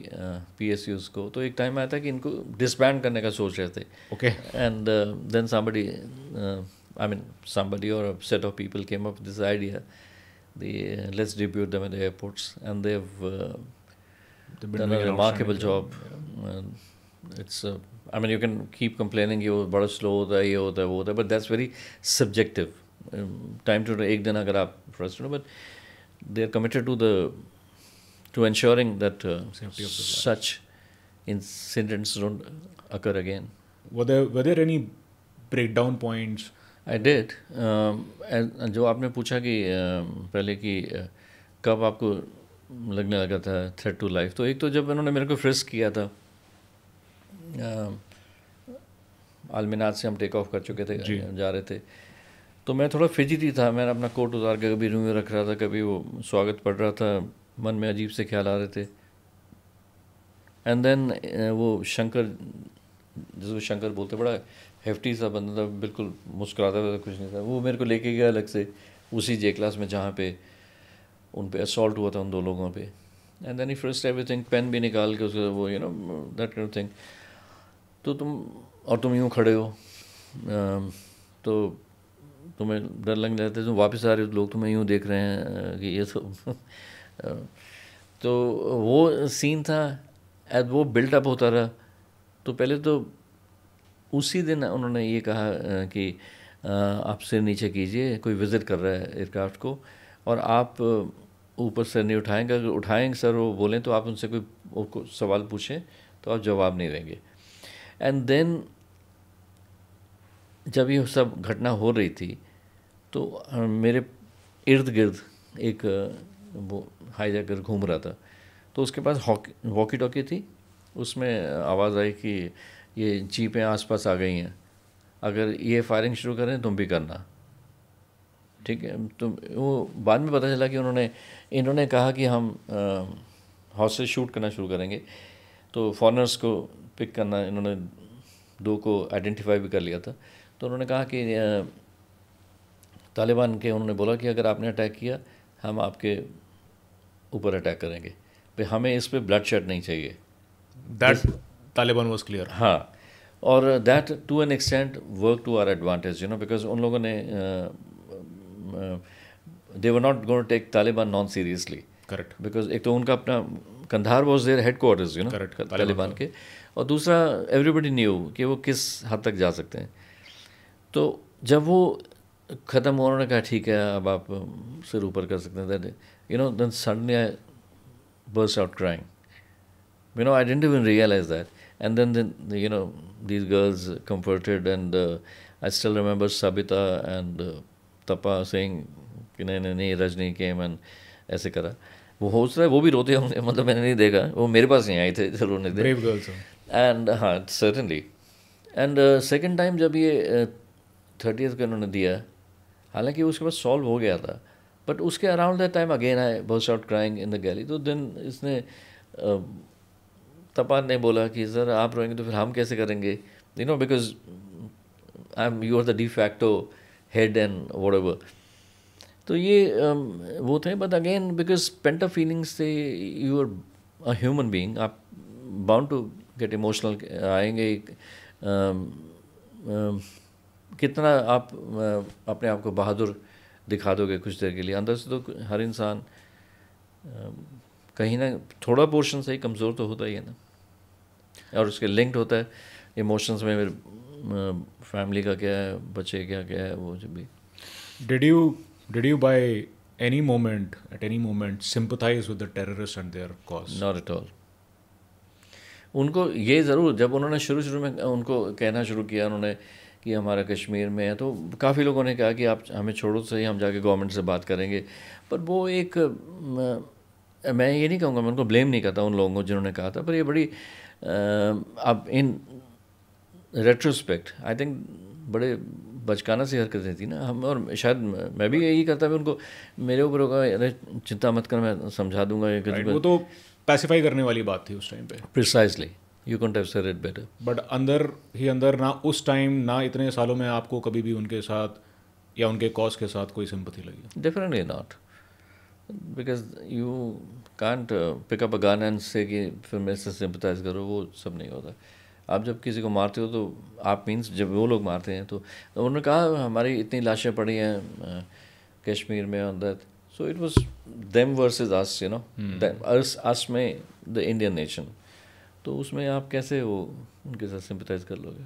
PSUs को, तो एक टाइम आया था कि इनको डिसबैंड करने का सोच रहे थे। Okay. And then somebody or a set of people came up with this idea, let's debut them at the airports, and they've done a remarkable job. It's you can keep complaining कि वो बड़ा slow होता है, ये होता है, वो होता है, but that's very subjective. Time to एक दिन अगर आप frustrated, but they are committed to ensuring that such incidents don't occur again. Were there any breakdown points? I did. जो आपने पूछा कि पहले कि कब आपको लगने लगा था थ्रेट टू लाइफ, तो एक तो जब उन्होंने मेरे को फ्रिस्क किया था, आलमीनात से हम टेक ऑफ कर चुके थे, जा रहे थे, तो मैं थोड़ा फिजिटी था। मैं अपना कोट उतार के कभी रूम में रख रहा था, कभी वो स्वागत पढ़ रहा था, मन में अजीब से ख्याल आ रहे थे। एंड देन वो शंकर, जिसको शंकर बोलते, बड़ा हेफ्टी सा बंदा था, बिल्कुल मुस्कुराता था, कुछ नहीं था, वो मेरे को लेके गया अलग से उसी जे क्लास में जहाँ पे उन पे असॉल्ट हुआ था उन 2 लोगों पे। And then he first everything, pen भी निकाल के उसका वो दैट काइंड ऑफ थिंग। तो तुम यूँ खड़े हो, तो तुम्हें डर लगने लगता है, तुम वापस आ रहे हो, लोग तुम्हें यूँ देख रहे हैं कि ये तो वो सीन था। एज वो बिल्टअप होता रहा, तो पहले तो उसी दिन उन्होंने ये कहा कि आप सिर नीचे कीजिए, कोई विज़िट कर रहा है एयरक्राफ्ट को, और आप ऊपर सिर नहीं उठाएंगे, अगर उठाएंगे सर वो बोलें तो आप उनसे कोई सवाल पूछें तो आप जवाब नहीं देंगे। एंड देन जब ये सब घटना हो रही थी तो मेरे इर्द गिर्द एक वो हाईजैकर घूम रहा था, तो उसके पास वॉकी टॉकी थी, उसमें आवाज़ आई कि ये जीपें आसपास आ गई हैं, अगर ये फायरिंग शुरू करें तुम भी करना, ठीक है। तो वो बाद में पता चला कि इन्होंने कहा कि हम हाउस से शूट करना शुरू करेंगे, तो फॉरेनर्स को पिक करना, इन्होंने 2 को आइडेंटिफाई भी कर लिया था। तो उन्होंने कहा कि तालिबान के, उन्होंने बोला कि अगर आपने अटैक किया हम आपके ऊपर अटैक करेंगे, भाई हमें इस पे ब्लड शेड नहीं चाहिए। That Taliban was clear. हाँ, और that to an extent work to our advantage, because उन लोगों ने they were not going to take Taliban non seriously. Correct. Because एक तो उनका अपना Kandahar was their headquarters, correct, Taliban के, और दूसरा एवरीबडी न्यू कि वो किस हद तक जा सकते हैं। तो जब वो ख़त्म हुआ, उन्होंने कहा ठीक है अब आप सिर ऊपर कर सकते हैं, that then suddenly I burst out crying, I didn't even realise that, and then these girls comforted, and I still remember Sabita and Tapa saying कि नहीं रजनी came and ऐसे करा। वो हो सकता है वो भी रोते होंगे, मतलब मैंने नहीं देखा, वो मेरे पास नहीं आए थे रोने थे। Brave girls. एंड हाँ, सर्टनली। एंड सेकेंड टाइम जब ये 30th का उन्होंने दिया, हालांकि उसके बाद सॉल्व हो गया था, बट उसके around that time again I burst out crying in the galley. तो देन इसने तपान ने बोला कि सर आप रोएंगे तो फिर हम कैसे करेंगे, you know, because you are the de facto head and whatever. तो ये वो थे. But again because pent up feelings से, you are a human being, आप बाउंड टू गेट इमोशनल आएंगे. कितना आप अपने आप को बहादुर दिखा दोगे कुछ देर के लिए, अंदर से तो हर इंसान कहीं ना थोड़ा पोर्शन सही कमज़ोर तो होता ही है ना, और उसके लिंक्ड होता है इमोशंस में. मेरे फैमिली का क्या है, बच्चे क्या क्या है, वो जो भी. Did you by any moment, at any moment, sympathize with the terrorists and their cause? Not at all. उनको ये ज़रूर, जब उन्होंने शुरू में उनको कहना शुरू किया उन्होंने कि हमारा कश्मीर में है, तो काफ़ी लोगों ने कहा कि आप हमें छोड़ो तो सही, हम जाके गवर्नमेंट से बात करेंगे. पर वो एक मैं ये नहीं कहूँगा, मैं उनको ब्लेम नहीं करता उन लोगों को जिन्होंने कहा था, पर ये बड़ी अब इन रेट्रोस्पेक्ट आई थिंक बड़े बचकाना सी हरकतें थी ना. हम, और शायद मैं भी यही करता, मैं उनको मेरे ऊपर होगा, अरे चिंता मत कर, मैं समझा दूंगा. Right, वो तो पैसिफाई करने वाली बात थी उस टाइम पे. Precisely, you can't have said it better. But अंदर ही अंदर ना उस टाइम, ना इतने सालों में आपको कभी भी उनके साथ या उनके कॉज के साथ कोई सिंपैथी लगी? Definitely not, because you can't pick up a gun and say कि फिर मेरे से सिंपथाइज करो, वो सब नहीं होता. आप जब किसी को मारते हो तो आप मीन्स जब वो लोग मारते हैं तो उन्होंने कहा हमारी इतनी लाशें पड़ी हैं कश्मीर में on that. So it was them versus us, you know, us में द इंडियन नेशन. तो उसमें आप कैसे वो उनके साथ सिंपथाइज कर लोगे?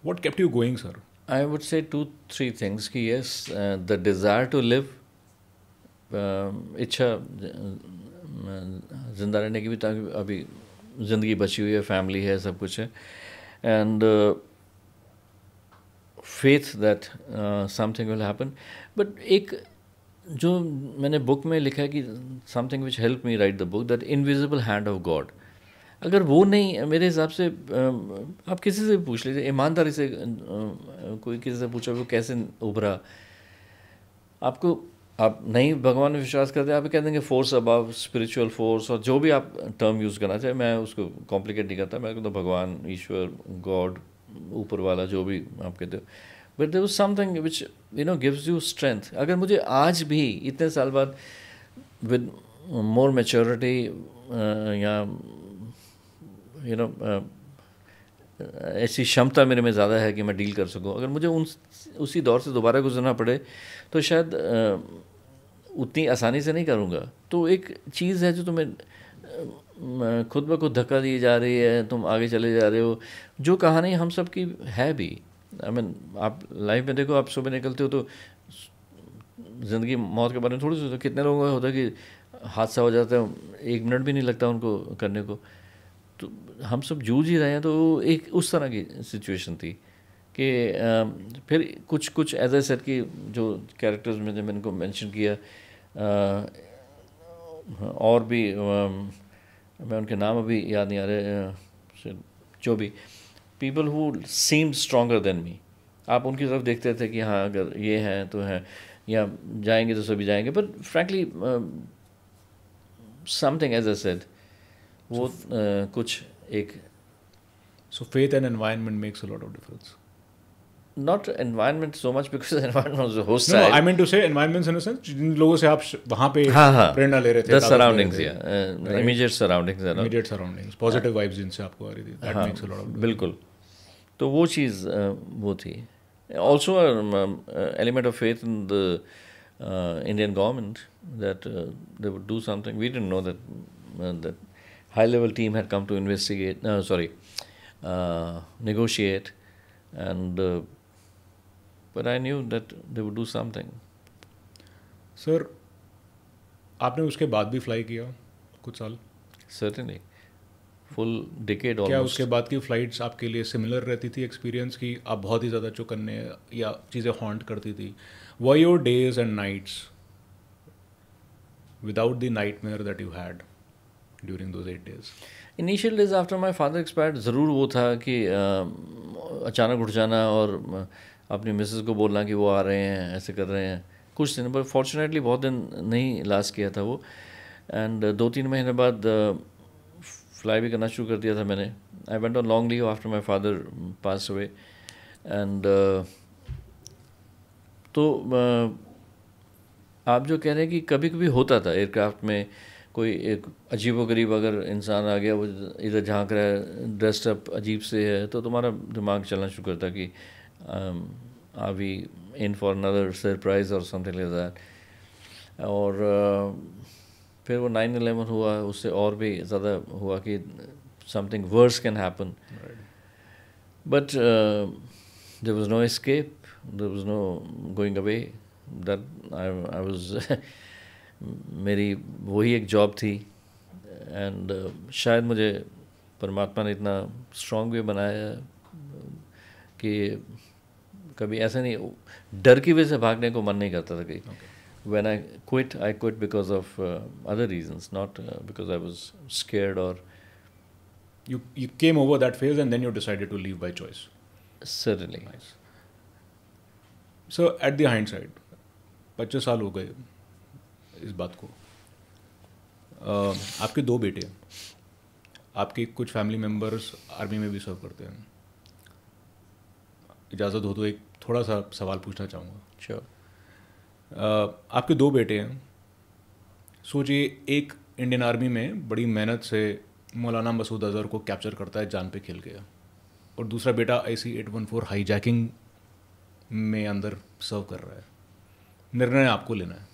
What kept you going, sir? I would say 2-3 things कि yes, the desire to live, इच्छा जिंदा रहने की भी, ताकि अभी ज़िंदगी बची हुई है, फैमिली है, सब कुछ है. And faith that something will happen. But एक जो मैंने बुक में लिखा है कि something which help me right the book, that invisible hand of God. अगर वो नहीं, मेरे हिसाब से आप किसी से भी पूछ लीजिए, ईमानदारी से कोई किसी से पूछो वो कैसे उभरा, आपको, आप नहीं भगवान में विश्वास करते, आप कह देंगे फोर्स अबव, स्पिरिचुअल फोर्स, और जो भी आप टर्म यूज़ करना चाहे. मैं उसको कॉम्प्लिकेट नहीं करता, मैं कहता भगवान, ईश्वर, गॉड, ऊपर वाला, जो भी आप कहते हो. But there was something which you know gives you strength. अगर मुझे आज भी इतने साल बाद विद मोर मैच्योरिटी या यू नो ऐसी क्षमता मेरे में ज़्यादा है कि मैं डील कर सकूं, अगर मुझे उसी दौर से दोबारा गुजरना पड़े तो शायद उतनी आसानी से नहीं करूँगा. तो एक चीज़ है जो तुम्हें खुद ब खुद धक्का दी जा रही है, तुम आगे चले जा रहे हो, जो कहानी हम सब की है भी. आई मीन आप लाइफ में देखो, आप सुबह निकलते हो तो ज़िंदगी मौत के बारे में थोड़ी सोचते. कितने लोगों का होता है कि हादसा हो जाता है, 1 मिनट भी नहीं लगता उनको करने को. तो हम सब जूझ ही रहे हैं. तो एक उस तरह की सिचुएशन थी कि फिर कुछ एज ए सेट की जो कैरेक्टर्स में मैंने इनको मेंशन किया, और भी मैं उनके नाम अभी याद नहीं आ रहे, जो भी people who seem stronger than me, आप उनकी तरफ देखते थे कि हाँ अगर ये हैं तो हैं, या जाएंगे तो सभी जाएंगे. But frankly something as I said, वो कुछ एक. So faith and environment makes a lot of difference. Not environment so much, because environment was hostile. No, I meant to say environments in a sense, जिन लोगों से आप वहाँ पे प्रेरणा ले रहे थे. The surroundings, yeah, right? Immediate surroundings, है ना? Immediate surroundings, positive vibes जिनसे आपको आ रही थी. That makes a lot of difference. बिल्कुल. तो वो चीज़ वो थी. Also element of faith in the Indian government that they would do something. We didn't know that high-level team had come to investigate. Negotiate, and but I knew that they would do something. Sir, आपने उसके बाद भी fly किया कुछ साल? Certainly, full decade almost. क्या उसके बाद की फ्लाइट्स आपके लिए सिमिलर रहती थी एक्सपीरियंस की? आप बहुत ही ज़्यादा चौकन्ने या चीज़ें हॉन्ट करती थी? Were your days and nights without the nightmare that you had during those 8 days? Initial days after my father expired, ज़रूर वो था कि अचानक उठ जाना और अपनी मिसेस को बोलना कि वो आ रहे हैं, ऐसे कर रहे हैं, कुछ दिन, बट फॉर्चुनेटली बहुत दिन नहीं लास्ट किया था वो. एंड 2-3 महीने बाद फ्लाई भी करना शुरू कर दिया था मैंने. I went on long leave after my father pass away. And तो आप जो कह रहे हैं कि कभी कभी होता था एयरक्राफ्ट में कोई एक अजीबोगरीब अगर इंसान आ गया, वो इधर झांक रहा है, ड्रेस्ड अप अजीब से है, तो तुम्हारा दिमाग चलना शुरू करता कि are we in for another surprise और समथिंग लाइक दैट. और फिर वो 9/11 हुआ, उससे और भी ज़्यादा हुआ कि something worse can happen. But there was no escape, there was no going away. That I was मेरी वही एक जॉब थी. एंड शायद मुझे परमात्मा ने इतना स्ट्रॉन्ग भी बनाया कि कभी ऐसा नहीं, डर की वजह से भागने को मन नहीं करता था कहीं. When I quit because of other reasons, not because I was scared or... You came over that phase and then you decided to leave by choice. Certainly. Nice. So at the hindsight, 25 साल हो गए इस बात को. आपके 2 बेटे हैं, आपके कुछ फैमिली मेम्बर्स आर्मी में भी सर्व करते हैं. इजाज़त हो तो एक थोड़ा सा सवाल पूछना चाहूँगा. Sure. आपके 2 बेटे हैं. सोचिए, एक इंडियन आर्मी में बड़ी मेहनत से मौलाना मसूद अज़हर को कैप्चर करता है जान पे खेल के, और दूसरा बेटा IC-814 हाईजैकिंग में अंदर सर्व कर रहा है. निर्णय आपको लेना है,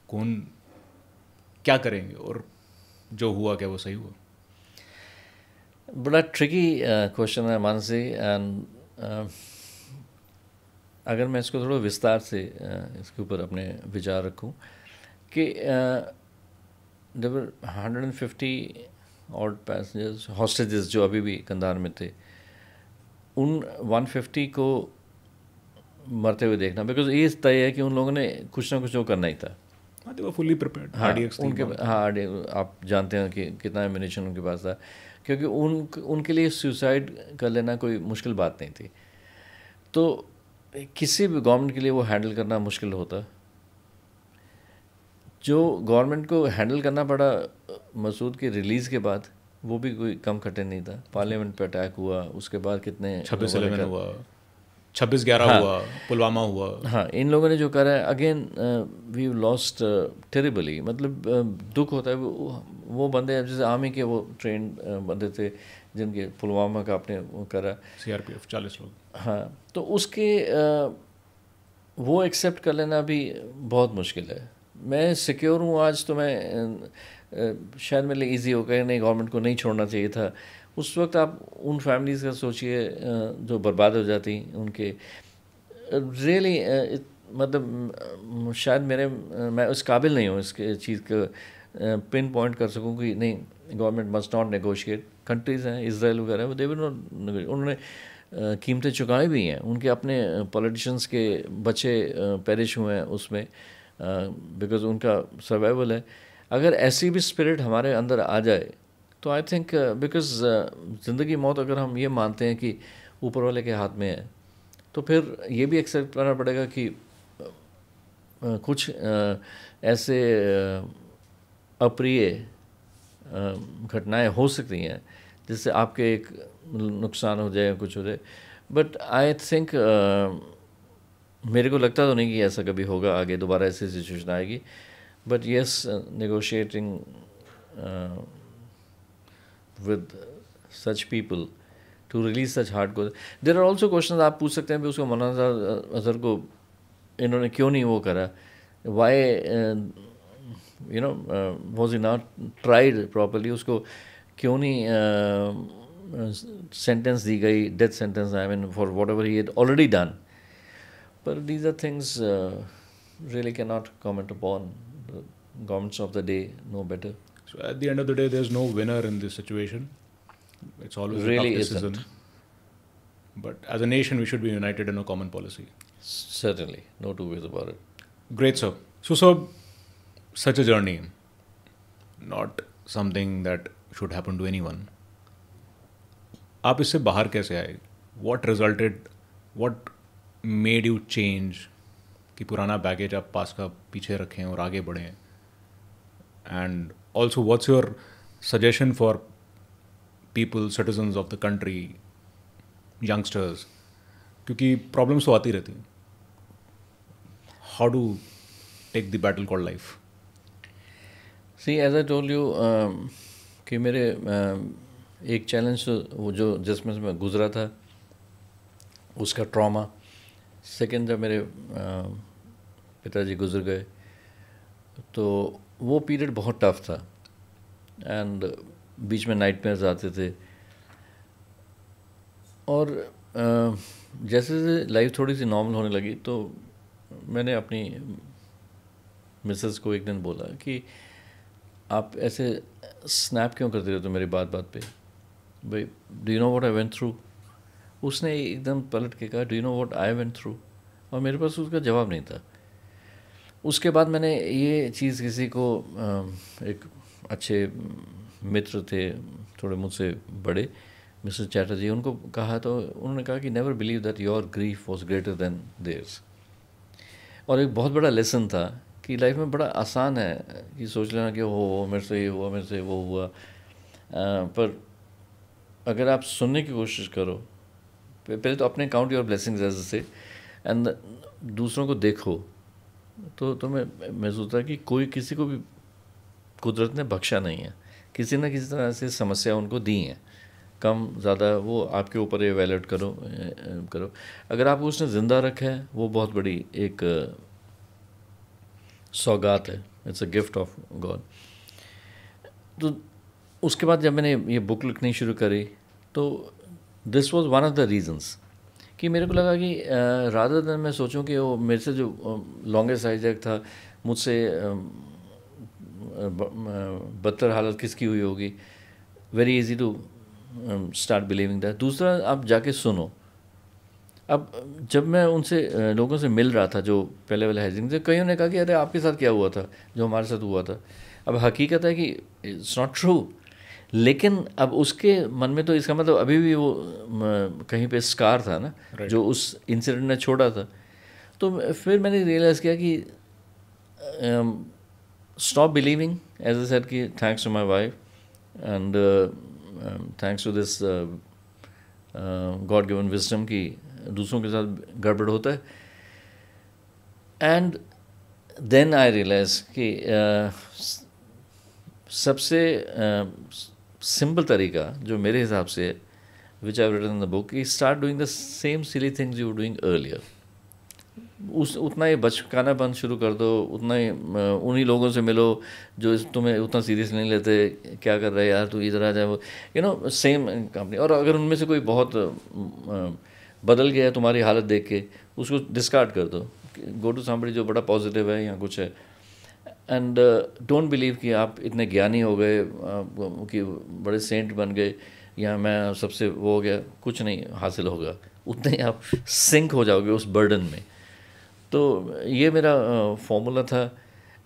कौन क्या करेंगे, और जो हुआ क्या वो सही हुआ? बड़ा ट्रिकी क्वेश्चन है मानसी. एंड अगर मैं इसको थोड़ा विस्तार से इसके ऊपर अपने विचार रखूं कि there were 150 odd passengers hostages जो अभी भी कंधार में थे, उन 150 को मरते हुए देखना, बिकॉज ये तय है कि उन लोगों ने कुछ ना कुछ वो करना ही था. they were fully prepared. हाँ, RDX उनके आप जानते हैं कि कितना एमिनेशन उनके पास था, क्योंकि उनके लिए सुसाइड कर लेना कोई मुश्किल बात नहीं थी. तो किसी भी गवर्नमेंट के लिए वो हैंडल करना मुश्किल होता. जो गवर्नमेंट को हैंडल करना पड़ा मसूद के रिलीज़ के बाद, वो भी कोई कम कठिन नहीं था. पार्लियामेंट पे अटैक हुआ, उसके बाद कितने 26/11 हुआ, 26/11 हुआ, पुलवामा हुआ. हाँ, इन लोगों ने जो करा है, अगेन वी लॉस्ट टेरिबली. मतलब दुख होता है. वो बंदे जैसे आर्मी के वो ट्रेन बंदे थे जिनके पुलवामा का आपने वो करा, CRPF 40 लोग. हाँ, तो उसके वो एक्सेप्ट कर लेना भी बहुत मुश्किल है. मैं सिक्योर हूँ आज, तो मैं शायद मेरे लिए ईजी हो गया, नहीं गवर्नमेंट को नहीं छोड़ना चाहिए था. उस वक्त आप उन फैमिलीज़ का सोचिए जो बर्बाद हो जाती उनके. रियली मतलब शायद मैं उस काबिल नहीं हूँ इसके चीज़ को पिन पॉइंट कर सकूँ कि नहीं government must not negotiate. Countries हैं इसराइल वगैरह, वो दे विल नॉट, उन्होंने कीमतें चुकाई भी हैं. उनके अपने पॉलिटिशियंस के बच्चे पेरिश हुए हैं उसमें, बिकॉज उनका सर्वाइवल है. अगर ऐसी भी स्पिरिट हमारे अंदर आ जाए तो आई थिंक बिकॉज ज़िंदगी मौत अगर हम ये मानते हैं कि ऊपर वाले के हाथ में है, तो फिर ये भी एक्सेप्ट करना पड़ेगा कि कुछ ऐसे अप्रिय घटनाएं हो सकती हैं जिससे आपके एक नुकसान हो जाए, कुछ हो जाए. बट आई थिंक मेरे को लगता तो नहीं कि ऐसा कभी होगा आगे, दोबारा ऐसी सिचुएशन आएगी. But yes, negotiating with such people to release such hardcore. There are also questions आप पूछ सकते हैं भी उसको मौलाना अज़हर को इन्होंने क्यों नहीं वो करा. Why was he not tried properly? उसको क्यों नहीं सेंटेंस दी गई, death sentence, I mean for whatever he had already done. But these are things really cannot comment upon. The governments of the day know better. So at the end of the day, there's no winner in this situation. It's always really a tough decision. Isn't. But as a nation, we should be united in a common policy. Certainly, no two ways about it. Great, sir. So, sir, such a journey, not something that should happen to anyone. आप इससे बाहर कैसे आए? What resulted? What made you change, कि पुराना baggage आप पास का पीछे रखें और आगे बढ़ें? And also what's your suggestion for people, citizens of the country, youngsters, क्योंकि प्रॉब्लम्स तो आती रहती हैं. How do take the battle called life? See as I told you कि मेरे एक चैलेंज वो जो जिसमें से मैं गुजरा था उसका ट्रॉमा. सेकंड, जब मेरे पिताजी गुजर गए तो वो पीरियड बहुत टफ था एंड बीच में नाइटमेयर्स आते थे. और जैसे जैसे लाइफ थोड़ी सी नॉर्मल होने लगी तो मैंने अपनी मिसेस को एक दिन बोला कि आप ऐसे स्नैप क्यों करते रहते हो मेरी बात बात पे, भाई do you know what I went through. उसने एकदम पलट के कहा do you know what I went through, और मेरे पास उसका जवाब नहीं था. उसके बाद मैंने ये चीज़ किसी को एक अच्छे मित्र थे थोड़े मुझसे बड़े, मिस्टर चैटर्जी, उनको कहा तो उन्होंने कहा कि never believe that your grief was greater than theirs. और एक बहुत बड़ा लेसन था कि लाइफ में बड़ा आसान है कि सोच लेना कि हो मेरे से ये हुआ, मेरे से वो हुआ, पर अगर आप सुनने की कोशिश करो, पहले तो अपने काउंट योर ब्लेसिंग्स एज से एंड दूसरों को देखो, तो तुम्हें महसूस होता है कि कोई किसी को भी कुदरत ने बख्शा नहीं है. किसी न किसी तरह से समस्या उनको दी हैं, कम ज़्यादा, वो आपके ऊपर एवेल्यूएट करो. अगर आपको उसने ज़िंदा रखा है वो बहुत बड़ी एक सौगात है. It's a gift of God. तो उसके बाद जब मैंने ये बुक लिखनी शुरू करी तो this was one of the reasons कि मेरे को लगा कि रादर देन मैं सोचूं कि वो मेरे से जो लॉन्गेस्ट हाईजैक था, मुझसे बदतर हालत किसकी हुई होगी, very easy to start believing that. दूसरा, आप जाके सुनो. अब जब मैं उनसे लोगों से मिल रहा था जो पहले वाले हाइजिंग थे, कईयों ने कहा कि अरे आपके साथ क्या हुआ था जो हमारे साथ हुआ था. अब हकीकत है कि इट्स नॉट ट्रू, लेकिन अब उसके मन में तो इसका मतलब अभी भी वो कहीं पे स्कार था ना, जो उस इंसिडेंट ने छोड़ा था. तो फिर मैंने रियलाइज़ किया कि stop believing, as I said कि thanks to my wife and thanks to this God given wisdom कि दूसरों के साथ गड़बड़ होता है. एंड देन आई रियलाइज कि सबसे सिंपल तरीका जो मेरे हिसाब से है, which I written in the book, कि start doing the same silly things you were doing earlier. उतना ही बचकानापन शुरू कर दो, उतना ही उन्हीं लोगों से मिलो जो तुम्हें उतना सीरियस नहीं लेते, क्या कर रहे यार तू इधर आ जाए, वो यू नो सेम कंपनी. और अगर उनमें से कोई बहुत बदल गया है तुम्हारी हालत देख के, उसको डिस्कार्ड कर दो, गो टू समबडी जो बड़ा पॉजिटिव है या कुछ है. एंड डोंट बिलीव कि आप इतने ज्ञानी हो गए कि बड़े सेंट बन गए या मैं सबसे वो हो गया, कुछ नहीं हासिल होगा. उतने ही आप सिंक हो जाओगे उस बर्डन में. तो ये मेरा फॉर्मूला था.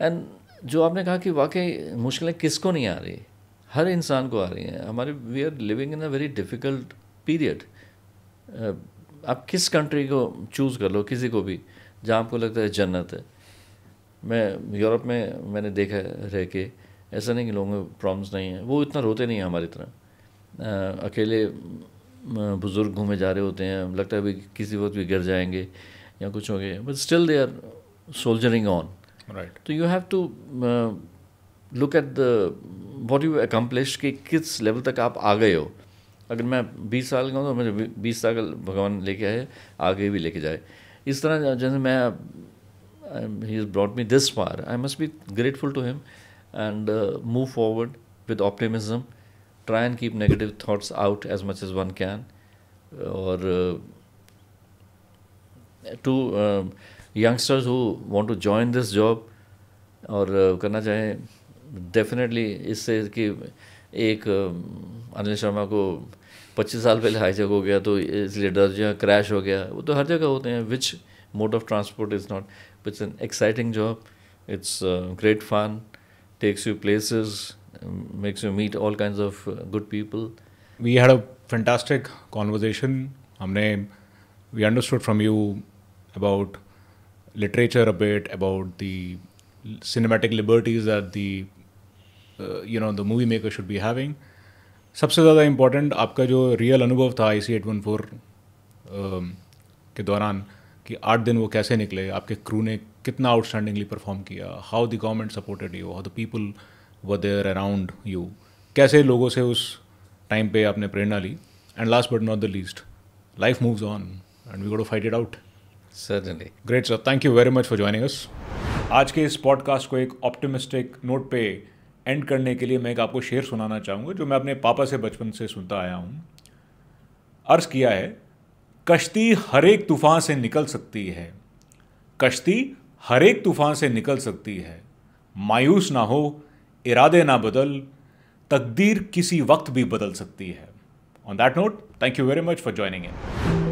एंड जो आपने कहा कि वाकई मुश्किलें किसको नहीं आ रही, हर इंसान को आ रही हैं. हमारे we are living in a very difficult period. आप किस कंट्री को चूज़ कर लो, किसी को भी, जहाँ आपको लगता है जन्नत है. मैं यूरोप में मैंने देखा है रह के, ऐसा नहीं कि लोगों को प्रॉब्लम्स नहीं है, वो इतना रोते नहीं हैं हमारी तरह. अकेले बुज़ुर्ग घूमे जा रहे होते हैं, लगता है भी किसी वक्त भी गिर जाएंगे या कुछ हो गया, but still they are soldiering on. Right. तो you have to look at the what you accomplish, कि किस लेवल तक आप आ गए हो. अगर मैं 20 साल का हूँ तो मुझे 20 साल भगवान लेके आए, आगे भी लेके जाए. इस तरह जैसे मैं he has brought me this far, I must be grateful to him and move forward with optimism, try and keep negative thoughts out as much as one can. Or to youngsters who want to join this job और करना चाहें, definitely इससे कि एक अनिल शर्मा को 25 साल पहले hijack हो गया तो इसलिए डर गया, क्रैश हो गया, वो तो हर जगह होते हैं. Which mode of transport is not, it's an exciting job, it's great fun, takes you places, makes you meet all kinds of good people. We had a fantastic conversation. हमने we understood from you about literature a bit, about the cinematic liberties that the movie maker should be having. सबसे ज़्यादा important आपका जो real अनुभव था IC-814 के दौरान कि 8 दिन वो कैसे निकले, आपके क्रू ने कितना आउटस्टैंडिंगली परफॉर्म किया, how the government supported you, how the people were there around you, कैसे लोगों से उस टाइम पे आपने प्रेरणा ली, and last but not the least, life moves on and we got to fight it out. Certainly. Great sir, thank you very much for joining us. आज के इस पॉडकास्ट को एक ऑप्टिमिस्टिक नोट पे एंड करने के लिए मैं एक आपको शेर सुनाना चाहूँगा जो मैं अपने पापा से बचपन से सुनता आया हूँ. अर्ज किया है, कश्ती हर एक तूफान से निकल सकती है, कश्ती हर एक तूफान से निकल सकती है, मायूस ना हो, इरादे ना बदल, तकदीर किसी वक्त भी बदल सकती है. On that note, thank you very much for joining in.